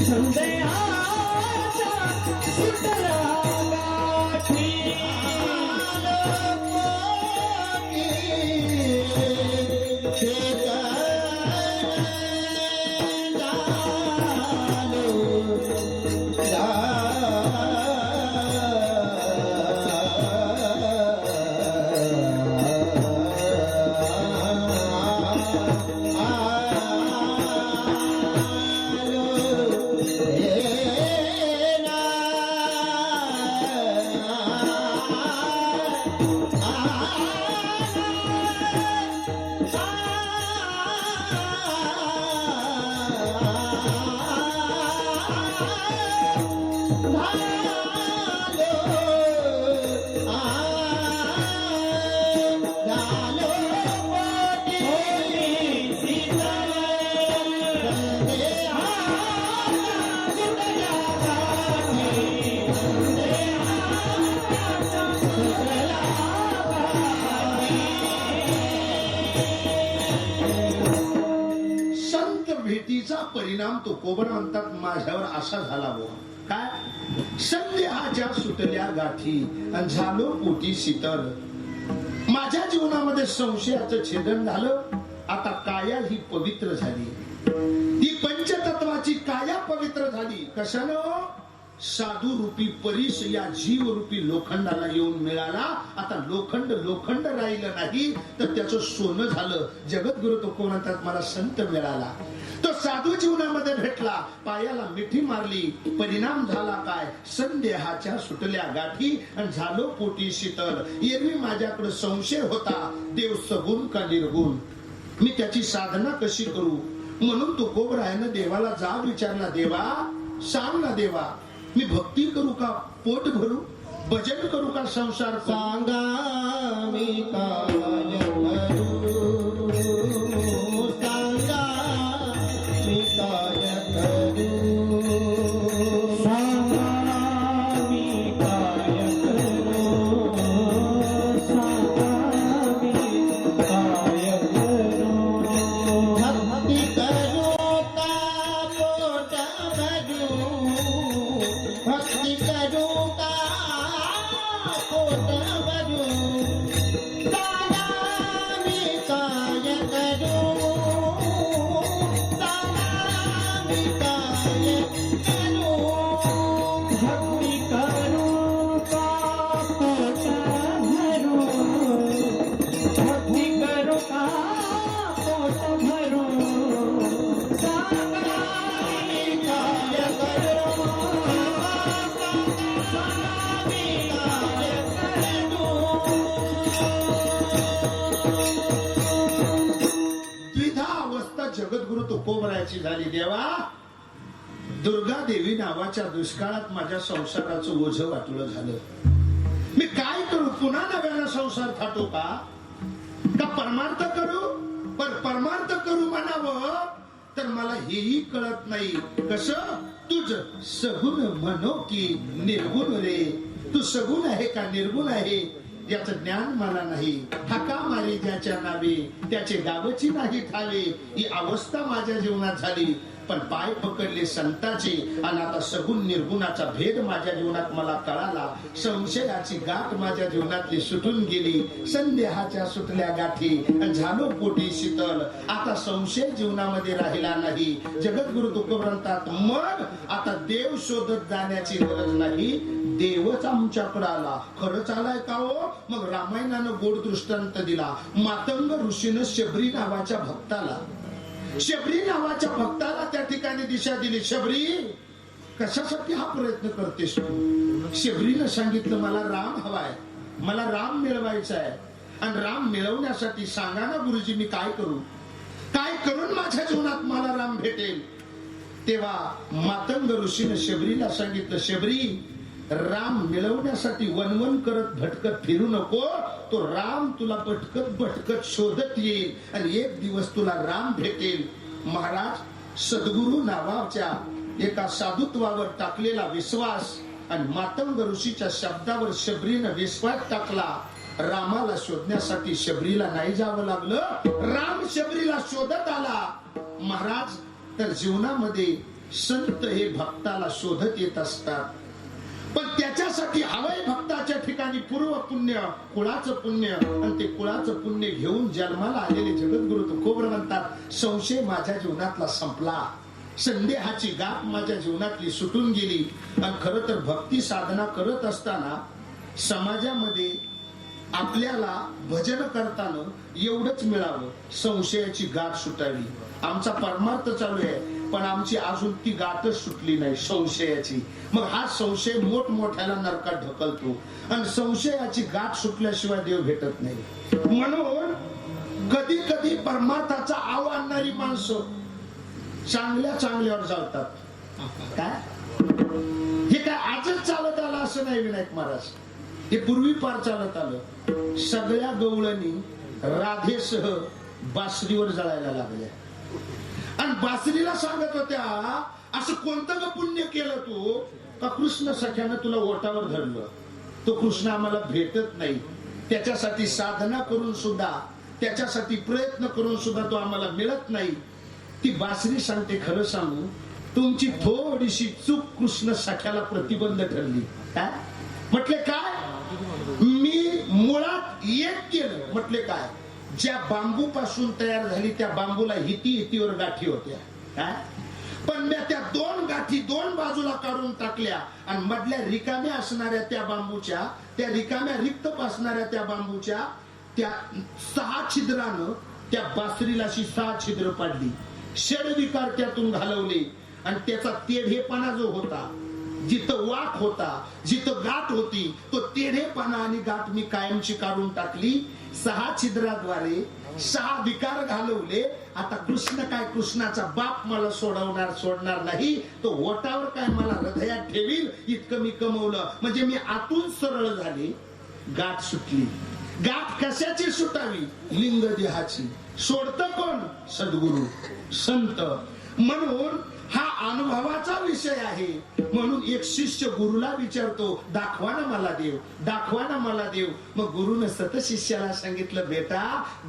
संदेहाचा सुटला गाठी. परिणाम तो कोबर म्हणतात माझ्यावर असा झाला बुवा. काय संदेहाच्या सुटल्या गाठी आणि झालो पोटी शीतल. माझ्या जीवनामध्ये संशयाचं छेदन झालं. आता काया ही पवित्र झाली. ती पंचतत्वाची काया पवित्र झाली. कशानं? साधू रूपी परीस या जीव रूपी लोखंडाला येऊन मिळाला. आता लोखंड राहिलं नाही तर त्याचं सोनं झालं. जगद्गुरु तुकोबरांतात मला संत मिळाला. तो साधू जीवनामध्ये भेटला, पायाला मिठी मारली. परिणाम झाला काय? संदेहाच्या सुटल्या गाठी आणि झालो पोटी शीतल. एरवी माझ्याकडे संशय होता, देव सगुण का निर्गुण, मी त्याची साधना कशी करू. म्हणून तुकोबरायानं देवाला जाब विचारला, देवा सांग ना देवा, मी भक्ती करू का पोट भरू, भजन करू का संसार करू? सांगा मी काय करू, सांगा मी काय करू, सांगा मी काय करू, सांगा मी काय करू. भक्ती करू का पोट भरू, भक्ती करू का पोट भरू, सांगा मी काय करू, सांगा मी काय करू. भक्ती करू का पोट भरू, भक्ती करू का पोट भरू, सांगा मी काय करू, द्विधा अवस्था जगद्गुरु तुकोबरायाची झाली. देवा, दुर्गा देवी नावाच्या दुष्काळात माझ्या संसाराचं ओझं वाटलं झालं. मी काय करू? पुन्हा नव्यानं संसार थाटू का परमार्थ करू? पण परमार्थ करू म्हणावं तर मला हेही कळत नाही. कसं? तुझ सगुण म्हणो की निर्गुण रे, तू सगुण आहे का निर्गुण आहे याचं ज्ञान मला नाही. हाका मारी ज्याच्या नावे त्याचे गावची नाही ठावे, ही अवस्था माझ्या जीवनात झाली. पण पाय पकडले संताचे आणि आता सगुण निर्गुणाचा भेद माझ्या जीवनात मला कळाला. संशयाची गाठ माझ्या जीवनातली सुटून गेली. संदेहाच्या सुटल्या गाठी झालो पोटी शीतल. आता संशय जीवनामध्ये राहिला नाही. जगद्गुरु तुकोबरांतात मग आता देव शोधत जाण्याची गरज नाही, देवच आमच्याकडे आला. खरंच आलाय का हो? मग रामायणानं गोड दृष्टांत दिला. मातंग ऋषीनं शबरी नावाच्या भक्ताला त्या ठिकाणी दिशा दिली. शबरी, कशासाठी हा प्रयत्न करतेस तू? शबरीनं सांगितलं, मला राम हवाय, मला राम मिळवायचा आहे. आणि राम मिळवण्यासाठी सांगा ना गुरुजी, मी काय करू? काय करून माझ्या जीवनात मला राम भेटेल? तेव्हा मातंग ऋषीनं शबरीला सांगितलं, शबरी, राम मिळवण्यासाठी वनवन करत भटकत फिरू नको. तो राम तुला भटकत शोधत येईल आणि एक दिवस तुला राम भेटेल. महाराज, सद्गुरु नावाच्या एका साधुत्वावर टाकलेला विश्वास आणि मातंग ऋषीच्या शब्दावर शबरीनं विश्वास टाकला. रामाला शोधण्यासाठी शबरीला नाही जावं लागलं, राम शबरीला शोधत आला. महाराज, तर जीवनामध्ये संत हे भक्ताला शोधत येत असतात. पण त्याच्यासाठी हवंय भक्ताच्या ठिकाणी पूर्व पुण्य, कुळाचं पुण्य. आणि ते कुळाचं पुण्य घेऊन जन्माला आलेले जगद्गुरु तुकोबर म्हणतात, संशय माझ्या जीवनातला संपला, संदेहाची गाठ माझ्या जीवनातली सुटून गेली. आणि खरं तर भक्ती साधना करत असताना समाजामध्ये आपल्याला भजन करताना एवढंच मिळावं, संशयाची गाठ सुटावी. आमचा परमार्थ चालू आहे, पण आमची अजून ती गाठच सुटली नाही संशयाची. मग हा संशय मोठमोठ्याला नरकात ढकलतो आणि संशयाची गाठ सुटल्याशिवाय देव भेटत नाही. म्हणून कधी कधी परमार्थाचा आव आणणारी माणसं चांगल्यावर जातात. काय हे काय आजच चालत आलं असं नाही विनायक महाराज, हे पूर्वी पार चालत आलं. सगळ्या गवळणी राधेसह बासरीवर जळायला लागल्या आणि बासरीला सांगत होत्या, असं कोणतं ग पुण्य केलं तू का कृष्ण सख्यानं तुला ओटावर धरलं? तो कृष्ण आम्हाला भेटत नाही, त्याच्यासाठी साधना करून सुद्धा, त्याच्यासाठी प्रयत्न करून सुद्धा तो आम्हाला मिळत नाही. ती बासरी सांगते, खरं सांगू, तुमची थोडीशी चूक कृष्ण सख्याला प्रतिबंध ठरली. काय म्हटले? काय मी मुळात एक केलं. म्हटले काय? ज्या बांबू पासून तयार झाली त्या बांबूला हितीवर गाठी होत्या. काय? पण मी त्या दोन गाठी दोन बाजूला काढून टाकल्या आणि मधल्या रिकाम्या असणाऱ्या त्या बांबूच्या, त्या रिकाम्या रिक्त असणाऱ्या त्या बांबूच्या त्या 6 छिद्रानं त्या बासरीला अशी 6 छिद्र पाडली. षडविकार त्यातून घालवले आणि त्याचा तेढेपणा जो होता, जिथं वाक होता, जिथं गाठ होती, तो तेढेपणा आणि गाठ मी कायमची काढून टाकली. 6 छिद्राद्वारे 6 विकार घालवले. आता कृष्ण काय, कृष्णाचा बाप मला सोडणार नाही, तो ओटावर काय मला हृदयात ठेवील इतकं मी कमवलं. म्हणजे मी आतून सरळ झाले, गाठ सुटली. गाठ कशाची सुटावी? लिंग देहाची. सोडत कोण? सद्गुरु संत. म्हणून हा अनुभवाचा विषय आहे. म्हणून एक शिष्य गुरुला विचारतो, दाखवा ना मला देव, दाखवा ना मला देव. मग गुरुने सत शिष्याला सांगितलं, बेटा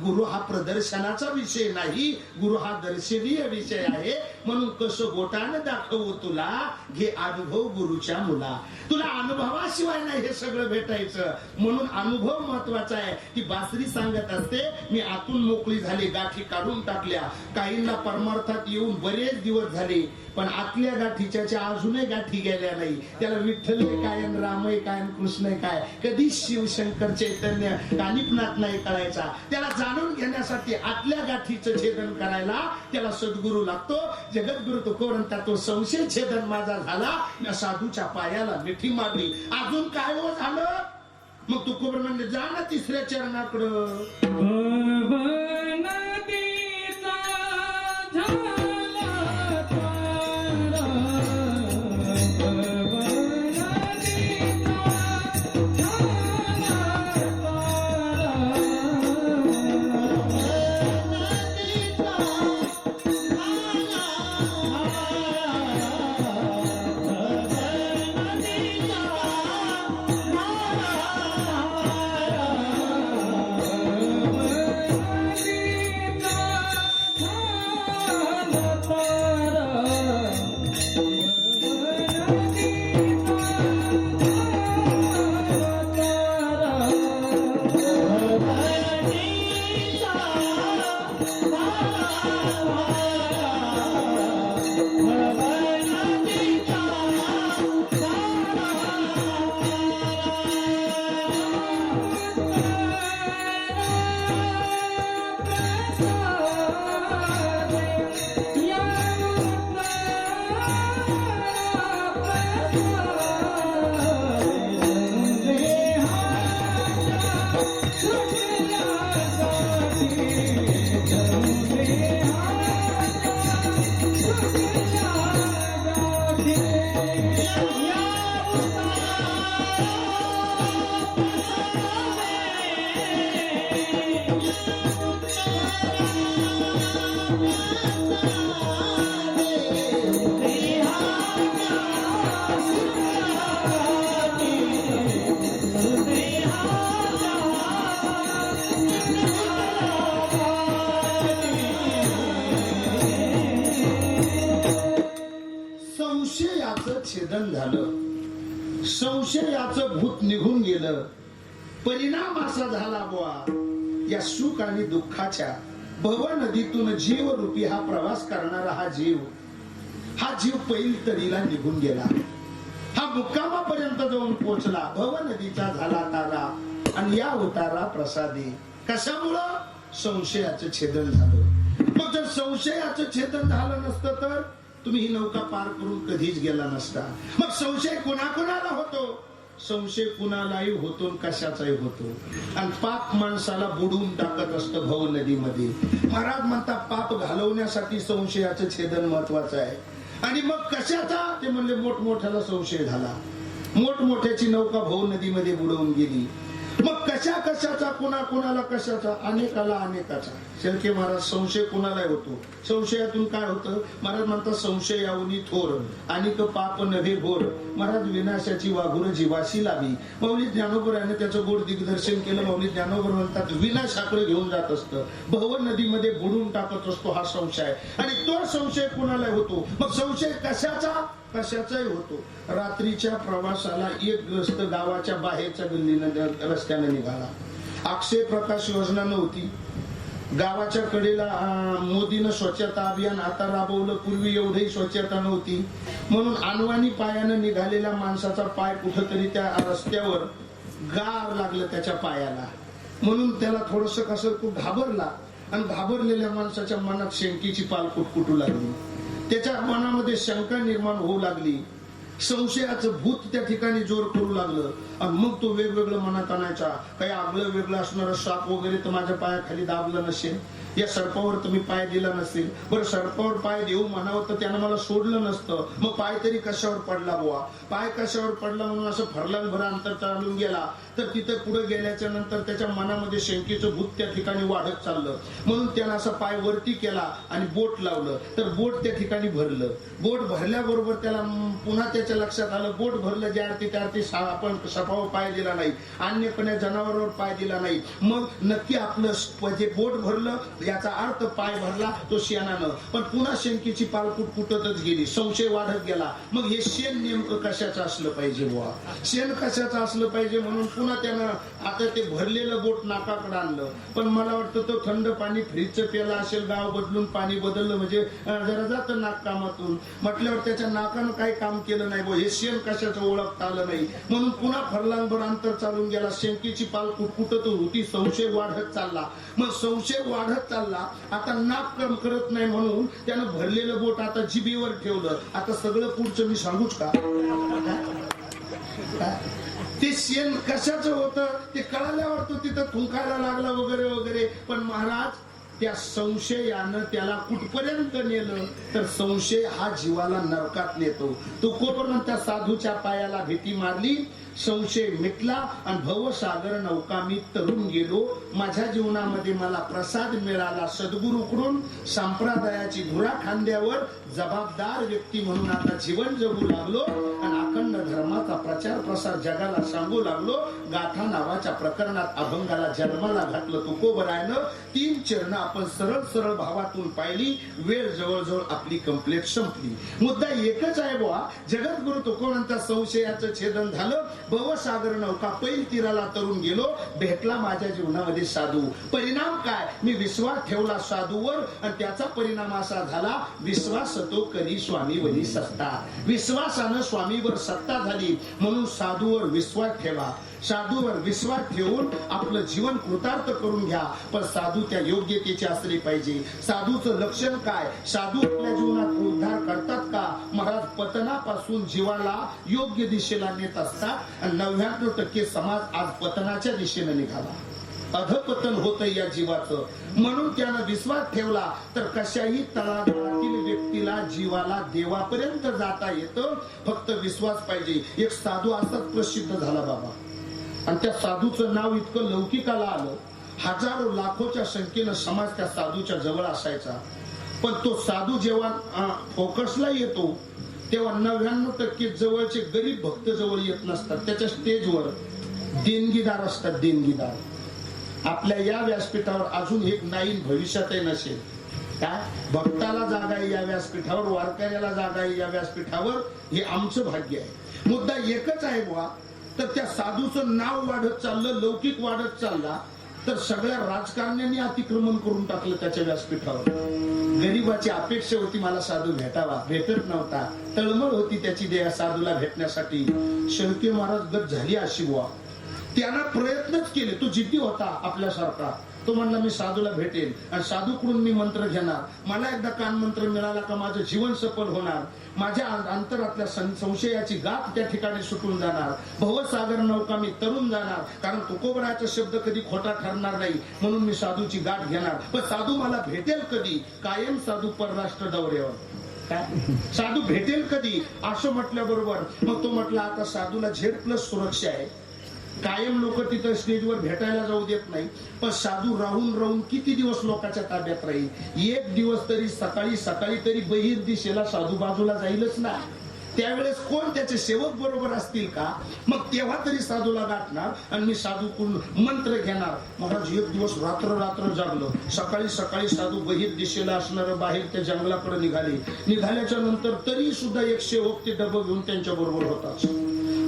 गुरु हा प्रदर्शनाचा विषय नाही, गुरु हा दर्शनीय विषय आहे. म्हणून कसं बोटाने दाखवू तुला, घे अनुभव गुरुच्या मुला. तुला अनुभवाशिवाय नाही हे सगळं भेटायचं. म्हणून अनुभव महत्वाचा आहे. ती बासरी सांगत असते, मी आतून मोकळी झाली, गाठी काढून टाकल्या. काहींना परमार्थात येऊन बरेच दिवस झाले, पण आतल्या गाठीच्या अजूनही गाठी गेल्या नाही. त्याला विठ्ठल काय, राम काय, कृष्ण काय, कधी शिवशंकर चैतन्य कानिपनाथ नाही कळायचा. त्याला जाणून घेण्यासाठी आतल्या गाठीचं छेदन करायला त्याला सद्गुरू लागतो. जगद्गुरु तुकोबरांचा तो संशय छेदन माझा झाला. मी साधूच्या पायाला मिठी मारली. अजून काय हो झालं? मग तुकोबर म्हणजे जा ना 3ऱ्या चरणाकडं. छेदन झालं. संशयाचं भूत निघून गेलं. परिणाम असा झाला बुवा, या सुख आणि दुःखाच्या भव नदीतून जीव रूपी हा प्रवास करणारा हा जीव पैल तरीला निघून गेला. हा मुक्कामापर्यंत जाऊन पोहोचला. भव नदीचा झाला तारा आणि या उतारा प्रसादी. कशामुळं? संशयाचं छेदन झालं. मग जर संशयाचं छेदन झालं नसतं तर तुम्ही ही नौका पार करून कधीच गेला नसता. मग संशय कुणाकुणाला होतो? संशय कुणालाही होतो, कशाचाही होतो. आणि पाप माणसाला बुडून टाकत असतं भव नदीमध्ये. महाराज म्हणतात पाप घालवण्यासाठी संशयाचं छेदन महत्वाचं आहे. आणि मग कशाचा? ते म्हणले मोठमोठ्याला संशय झाला, मोठमोठ्याची नौका भव नदीमध्ये बुडवून गेली. मग कशाचा, कुणाला कशाचा? अनेकाला अनेकाचा. शेळके महाराज संशय कुणाला होतो? संशयातून काय होतं? महाराज म्हणतात संशय यावनी थोर अनेक पाप नव्हे घोर. महाराज विनाशाची वाघुर जीवाशी लावी. माऊली ज्ञानोबर याने त्याचं गोड दिग्दर्शन केलं. माऊली ज्ञानोबर म्हणतात विनाशाकडे घेऊन जात असतं, भव नदीमध्ये बुडून टाकत असतो हा संशय. आणि तो संशय कुणाला होतो? मग संशय कशाचाही होतो. रात्रीच्या प्रवासाला एक ग्रस्त गावाच्या बाहेरच्या गल्लीनं रस्त्याने निघाला. अक्षय प्रकाश योजना नव्हती, गावाच्या कडेला मोदीनं स्वच्छता अभियान आता राबवलं. पूर्वी एवढी स्वच्छता नव्हती, म्हणून अनवाणी पायानं निघालेल्या माणसाचा पाय कुठंतरी त्या रस्त्यावर गार लागलं त्याच्या पायाला, म्हणून त्याला थोडस कसं तो घाबरला. आणि घाबरलेल्या माणसाच्या मनात शंकेची पाल कुटकुटू लागली. त्याच्या मनामध्ये शंका निर्माण होऊ लागली. संशयाचं भूत त्या ठिकाणी जोर करू लागलं. आणि मग तो वेगवेगळं मनात आणायचा. काही आगळं वेगळं असणारं साप वगैरे तर माझ्या पायाखाली दाबलं नसेल, या सर्पावर तुम्ही पाय दिला नसेल, बरं सर्पावर पाय देऊ म्हणावं तर त्यानं मला सोडलं नसतं, मग पाय तरी कशावर पडला बुवा. पाय कशावर पडला म्हणून असं फरलांभर अंतर चालून गेला तर तिथे पुढे गेल्याच्या नंतर त्याच्या मनामध्ये शंकेचं भूत त्या ठिकाणी वाढत चाललं. म्हणून त्यानं असा पाय वरती केला आणि बोट लावलं तर बोट त्या ठिकाणी भरलं. बोट भरल्याबरोबर त्याला पुन्हा त्याच्या लक्षात आलं, बोट भरलं ज्या अर्थी त्या अर्थी आपण सपावर पाय दिला नाही, अन्य कोण्या जनावरावर पाय दिला नाही. मग नक्की आपलं जे बोट भरलं याचा अर्थ पाय भरला तो शेणानं. पण पुन्हा शंकेची पाल कुटकुटतच गेली, संशय वाढत गेला. मग हे शेण नेमकं कशाचं असलं पाहिजे बुवा, शेण कशाचं असलं पाहिजे, म्हणून पुन्हा त्यानं आता ते भरलेलं बोट नाकाकडे आणलं. पण मला वाटतं तो थंड पाणी फ्रीजचं प्याला असेल, गाव बदलून पाणी बदललं म्हणजे जरा जातं नाक कामातून, म्हटल्यावर त्याच्या नाकानं काही काम केलं नाही बुवा, हे शेण कशाचं ओळखता आलं नाही. म्हणून पुन्हा फरलांभर अंतर चालून गेला. शंकेची पाल कुटकुटत होती, संशय वाढत चालला. मग संशय वाढत चालला, आता नाक काम करत नाही म्हणून त्यानं भरलेलं बोट आता जिभेवर ठेवलं. आता सगळं पुढचं मी सांगूच का? ते शेण कशाचं होतं ते कळाल्यावर तो तिथं थुंकायला लागला वगैरे वगैरे. पण महाराज त्या संशयानं त्याला कुठपर्यंत नेलं तर संशय हा जीवाला नरकात नेतो. तो कोण त्या साधूच्या पायाला भीती मारली, संशय मिटला आणि भवसागर नौका मी तरुण गेलो. माझ्या जीवनामध्ये मला प्रसाद मिळाला सद्गुरूकडून. संप्रदायाची धुरा खांद्यावर जबाबदार व्यक्ती म्हणून आता जीवन जगू लागलो आणि अखंड धर्माचा प्रचार प्रसार जगाला सांगू लागलो. गाथा नावाच्या प्रकरणात अभंगाला जन्माला घातलं तुकोबरायनं. 3 चरण आपण सरळ सरळ भावातून पाहिली. वेळ जवळजवळ आपली कंप्लेंट संपली. मुद्दा एकच आहे बुवा, जगद्गुरु तुकोबांच्या संशयाचं छेदन झालं. भवसागर नौका पैल तीराला तरुण गेलो. भेटला माझ्या जीवनामध्ये साधू. परिणाम काय, मी विश्वास ठेवला साधूवर आणि त्याचा परिणाम असा झाला, विश्वास तो करी स्वामी वनी सत्ता. विश्वासानं स्वामीवर सत्ता झाली. म्हणून साधूवर विश्वास ठेवा. साधूवर विश्वास ठेवून आपलं जीवन कृतार्थ करून घ्या. पण साधू त्या योग्यतेचे असले पाहिजे. साधूचं लक्षण काय, साधू आपल्या जीवनात उद्धार करतात का? महाराज पतनापासून जीवाला योग्य दिशेला नेत असतात आणि 99% समाज आज पतनाच्या दिशेने निघाला, अधपतन होतं या जीवाचं. म्हणून त्यानं विश्वास ठेवला तर कशाही तळागाळातील व्यक्तीला जीवाला देवापर्यंत जाता येतं. फक्त विश्वास पाहिजे. एक साधू असाच प्रसिद्ध झाला बाबा, आणि त्या साधूचं नाव इतकं लौकिकाला आलं. हजारो लाखोच्या संख्येनं समाज त्या साधूच्या जवळ असायचा. पण तो साधू जेव्हा फोकसला येतो तेव्हा 99% जवळचे गरीब भक्त जवळ येत नसतात. त्याच्या स्टेजवर देणगीदार असतात. देणगीदार आपल्या या व्यासपीठावर अजून एक नाईन भविष्यातही नसेल. काय भक्ताला जागा आहे या व्यासपीठावर, वारकऱ्याला जागा आहे या व्यासपीठावर, हे आमचं भाग्य आहे. मुद्दा एकच आहे बुवा, तर त्या साधूचं नाव वाढत चाललं, लौकिक वाढत चालला, तर सगळ्या राजकारण्यांनी अतिक्रमण करून टाकलं त्याच्या व्यासपीठावर. गरीबाची अपेक्षा होती मला साधू भेटावा, भेटत नव्हता. तळमळ होती त्याची देह साधूला भेटण्यासाठी. शेळके महाराज गत झाली अशी बुवा. त्यानं प्रयत्नच केले. तो जिद्दी होता आपल्यासारखा. तो म्हणला मी साधूला भेटेल आणि साधूकडून मी मंत्र घेणार. मला एकदा कान मंत्र मिळाला का माझं जीवन सफल होणार. माझ्या अंतरातल्या संशयाची गाठ त्या ठिकाणी सुटून जाणार. भवसागर नौका मी तरुण जाणार. कारण तुकोबरायाचा शब्द कधी खोटा ठरणार नाही. म्हणून मी साधूची गाठ घेणार. पण साधू मला भेटेल कधी? कायम साधू परराष्ट्र दौऱ्यावर. काय साधू भेटेल कधी असं म्हटल्याबरोबर मग तो म्हटला आता साधूला Z+ सुरक्षा आहे. कायम लोक तिथं स्टेजवर भेटायला जाऊ देत नाही. पण साधू राहून राहून किती दिवस लोकांच्या ताब्यात राहील? एक दिवस तरी सकाळी सकाळी तरी बहिर दिशेला साधू बाजूला जाईलच ना. त्यावेळेस कोण त्याचे सेवक बरोबर असतील का? मग तेव्हा तरी साधूला गाठणार आणि मी साधूकडून मंत्र घेणार. महाराज एक दिवस रात्र रात्र जागलो. सकाळी सकाळी साधू बहिर दिशेला असणार बाहेर त्या जंगलाकडे निघाले. निघाल्याच्या नंतर तरी सुद्धा एक सेवक ते डबं घेऊन त्यांच्या बरोबर होताच.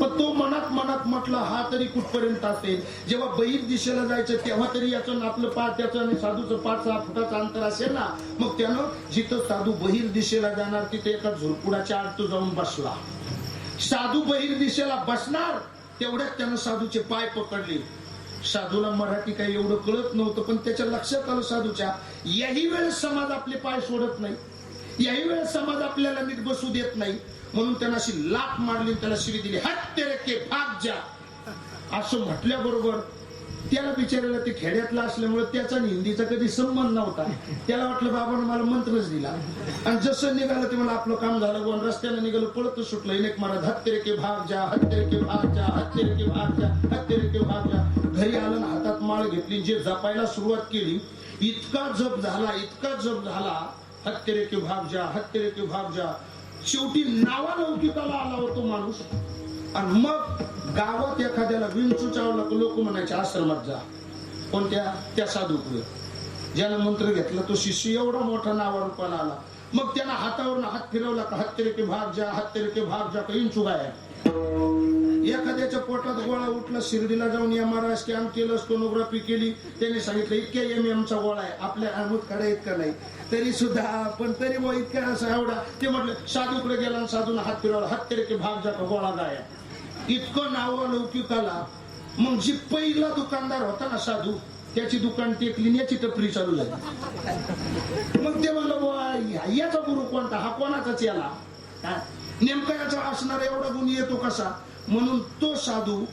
पण तो मनात मनात म्हटला हा तरी कुठपर्यंत असेल. जेव्हा बहिर दिशेला जायचं तेव्हा तरी याचं आणि आपलं पाच त्याचं आणि साधूचं 5-6 फुटाचं अंतर असेल ना. मग त्यानं जिथं साधू बहिर दिशेला जाणार तिथे एका झुरपुडाच्या आड तो जाऊन बसला. साधू बहिर दिशेला बसणार तेवढ्यात त्यानं साधूचे पाय पकडले. साधूला मराठी काही एवढं कळत नव्हतं, पण त्याच्या लक्षात आलं साधूच्या याही वेळेस समाज आपले पाय सोडत नाही, याही वेळेस समाज आपल्याला नीट बसू देत नाही. म्हणून त्यांना अशी लाथ मारली, त्याला शिवी दिली, हट तेरे के भाग जा. असं म्हटल्याबरोबर त्याला बिचारायला ते खेड्यातला असल्यामुळे त्याचा हिंदीचा कधी संबंध नव्हता. त्याला वाटलं बाबानं मला मंत्रच दिला. आणि जसं निघालं ते मला आपलं काम झालं. गोन रस्त्यानं निघालं पळत सुटलं. एक महाराज हत तेरे के भाग जा, हत तेरे के भाग जा, हत तेरे के भाग जा, हत तेरे के भाग जा. घरी आलं ना हातात माळ घेतली, जे जपायला सुरुवात केली इतका जप झाला, इतका जप झाला, हत तेरे के भाग जा, हत तेरे के भाग जा. शेवटी नावालौकिकाला आला होतो माणूस. आणि मग गावात एखाद्याला विंचू चावला की लोक म्हणायचे आश्रमात जा. कोणत्या? त्या साधूकडे. ज्यानं मंत्र घेतला तो शिष्य एवढा मोठा नावारूपाला आला. मग त्यानं हातावरून हात फिरवला का हत तेरे के भाग जा, हत तेरे के भाग जा, का विंचू गायब. एखाद्याच्या पोटात गोळा उठला, शिर्डीला जाऊन MRI स्कॅन केलं, सोनोग्राफी केली, त्याने सांगितलं इतक्या MM गोळा आहे, आपल्या अमुतकडे इतका नाही तरी सुद्धा, पण तरी मग इतका असा एवढा. ते म्हटलं साधूकडे गेला आणि साधून हात फिरवला, हत तेरे के भाग जा, का गोळा गायब. इतकं नावालौकिकाला. मग जी पहिला दुकानदार होता ना साधू, त्याची दुकान टेकली, याची टपरी चालू झाली. मग ते म्हणलं याचा गुरु कोणता, हा कोणाचाच याला नेमका याचा असणार एवढा गुण येतो कसा. म्हणून तो साधू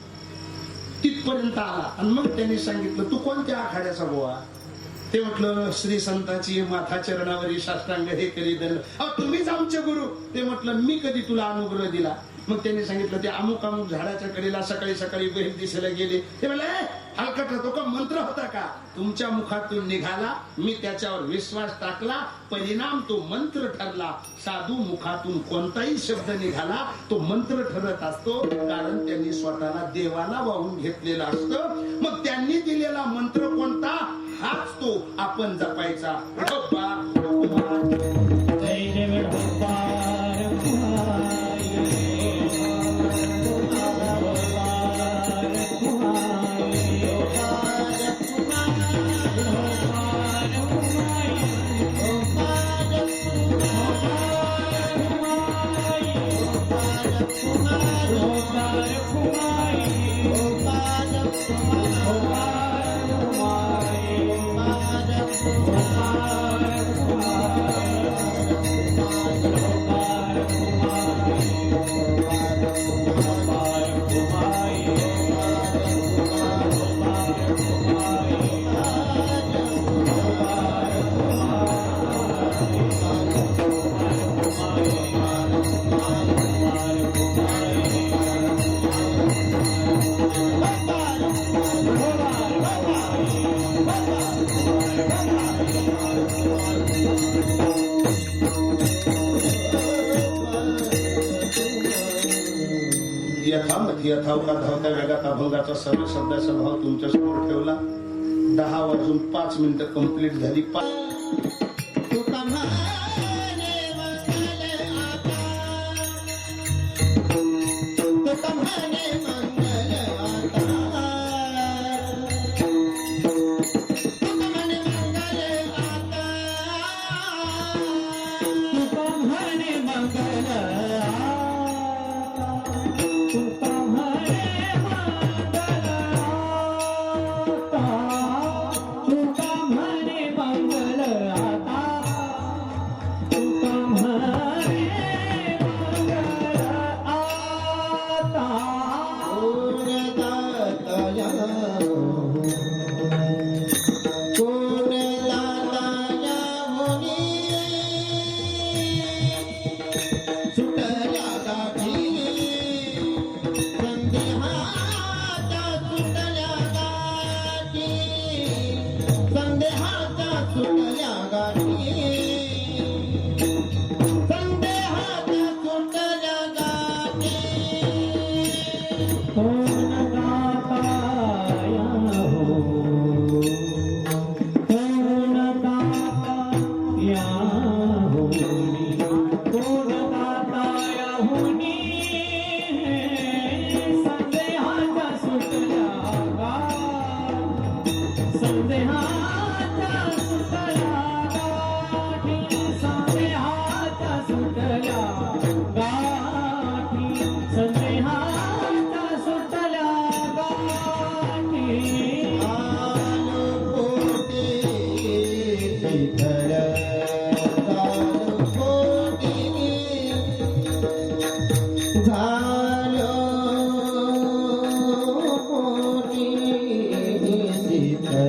तिथपर्यंत आला. आणि मग त्यांनी सांगितलं तू कोणत्या आखाड्याचा बुवा. ते म्हटलं श्री संताची माथा चरणावरी साष्टांग हे करी दंड. तुम्हीच आमचे गुरु. ते म्हटलं मी कधी तुला अनुग्रह दिला. मग त्यांनी सांगितलं ते अमुक अमुक झाडाच्या कडेला सकाळी सकाळी बहीर दिशेला गेले. ते म्हणले हलकट राहतो का, मंत्र होता का, तुमच्या मुखातून निघाला, मी त्याच्यावर विश्वास टाकला, परिणाम तो मंत्र ठरला. साधू मुखातून कोणताही शब्द निघाला तो मंत्र ठरत असतो, कारण त्यांनी स्वतःला देवाला वाहून घेतलेला असतं. मग त्यांनी दिलेला मंत्र कोणता, हाच तो आपण जपायचा. यथावका धावत्या वेगात अभंगाचा सर्व शब्दाचा भाव तुमच्या समोर ठेवला. 10:05 कंप्लीट झाली. झालो मोठी शीतल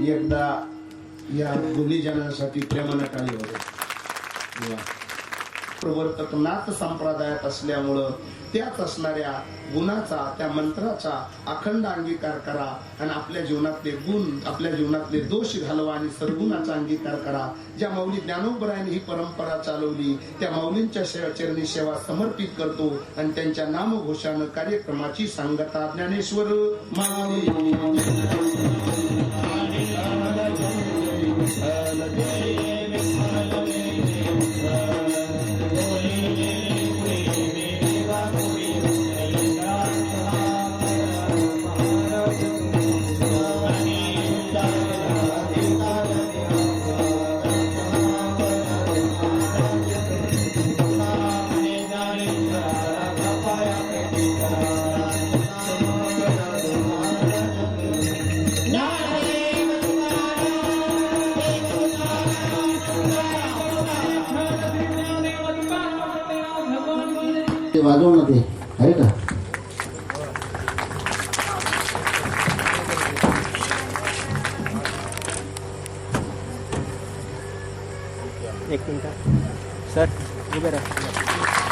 एकदा या गुन्हेगारांसाठी प्रेमानं टाळी होते. प्रवर्तक नाथ संप्रदायात असल्यामुळं त्याच असणाऱ्या गुणाचा, त्या मंत्राचा अखंड अंगीकार करा आणि आपल्या जीवनातले गुण, आपल्या जीवनातले दोष घालवा आणि सद्गुणाचा अंगीकार करा. ज्या माऊली ज्ञानोबरायांनी ही परंपरा चालवली त्या माऊलींच्या चरणी सेवा समर्पित करतो आणि त्यांच्या नामघोषानं कार्यक्रमाची सांगता. ज्ञानेश्वर माऊली ते वाजव ना, ते आहे का? एक मिनिट सर, उभे राहा.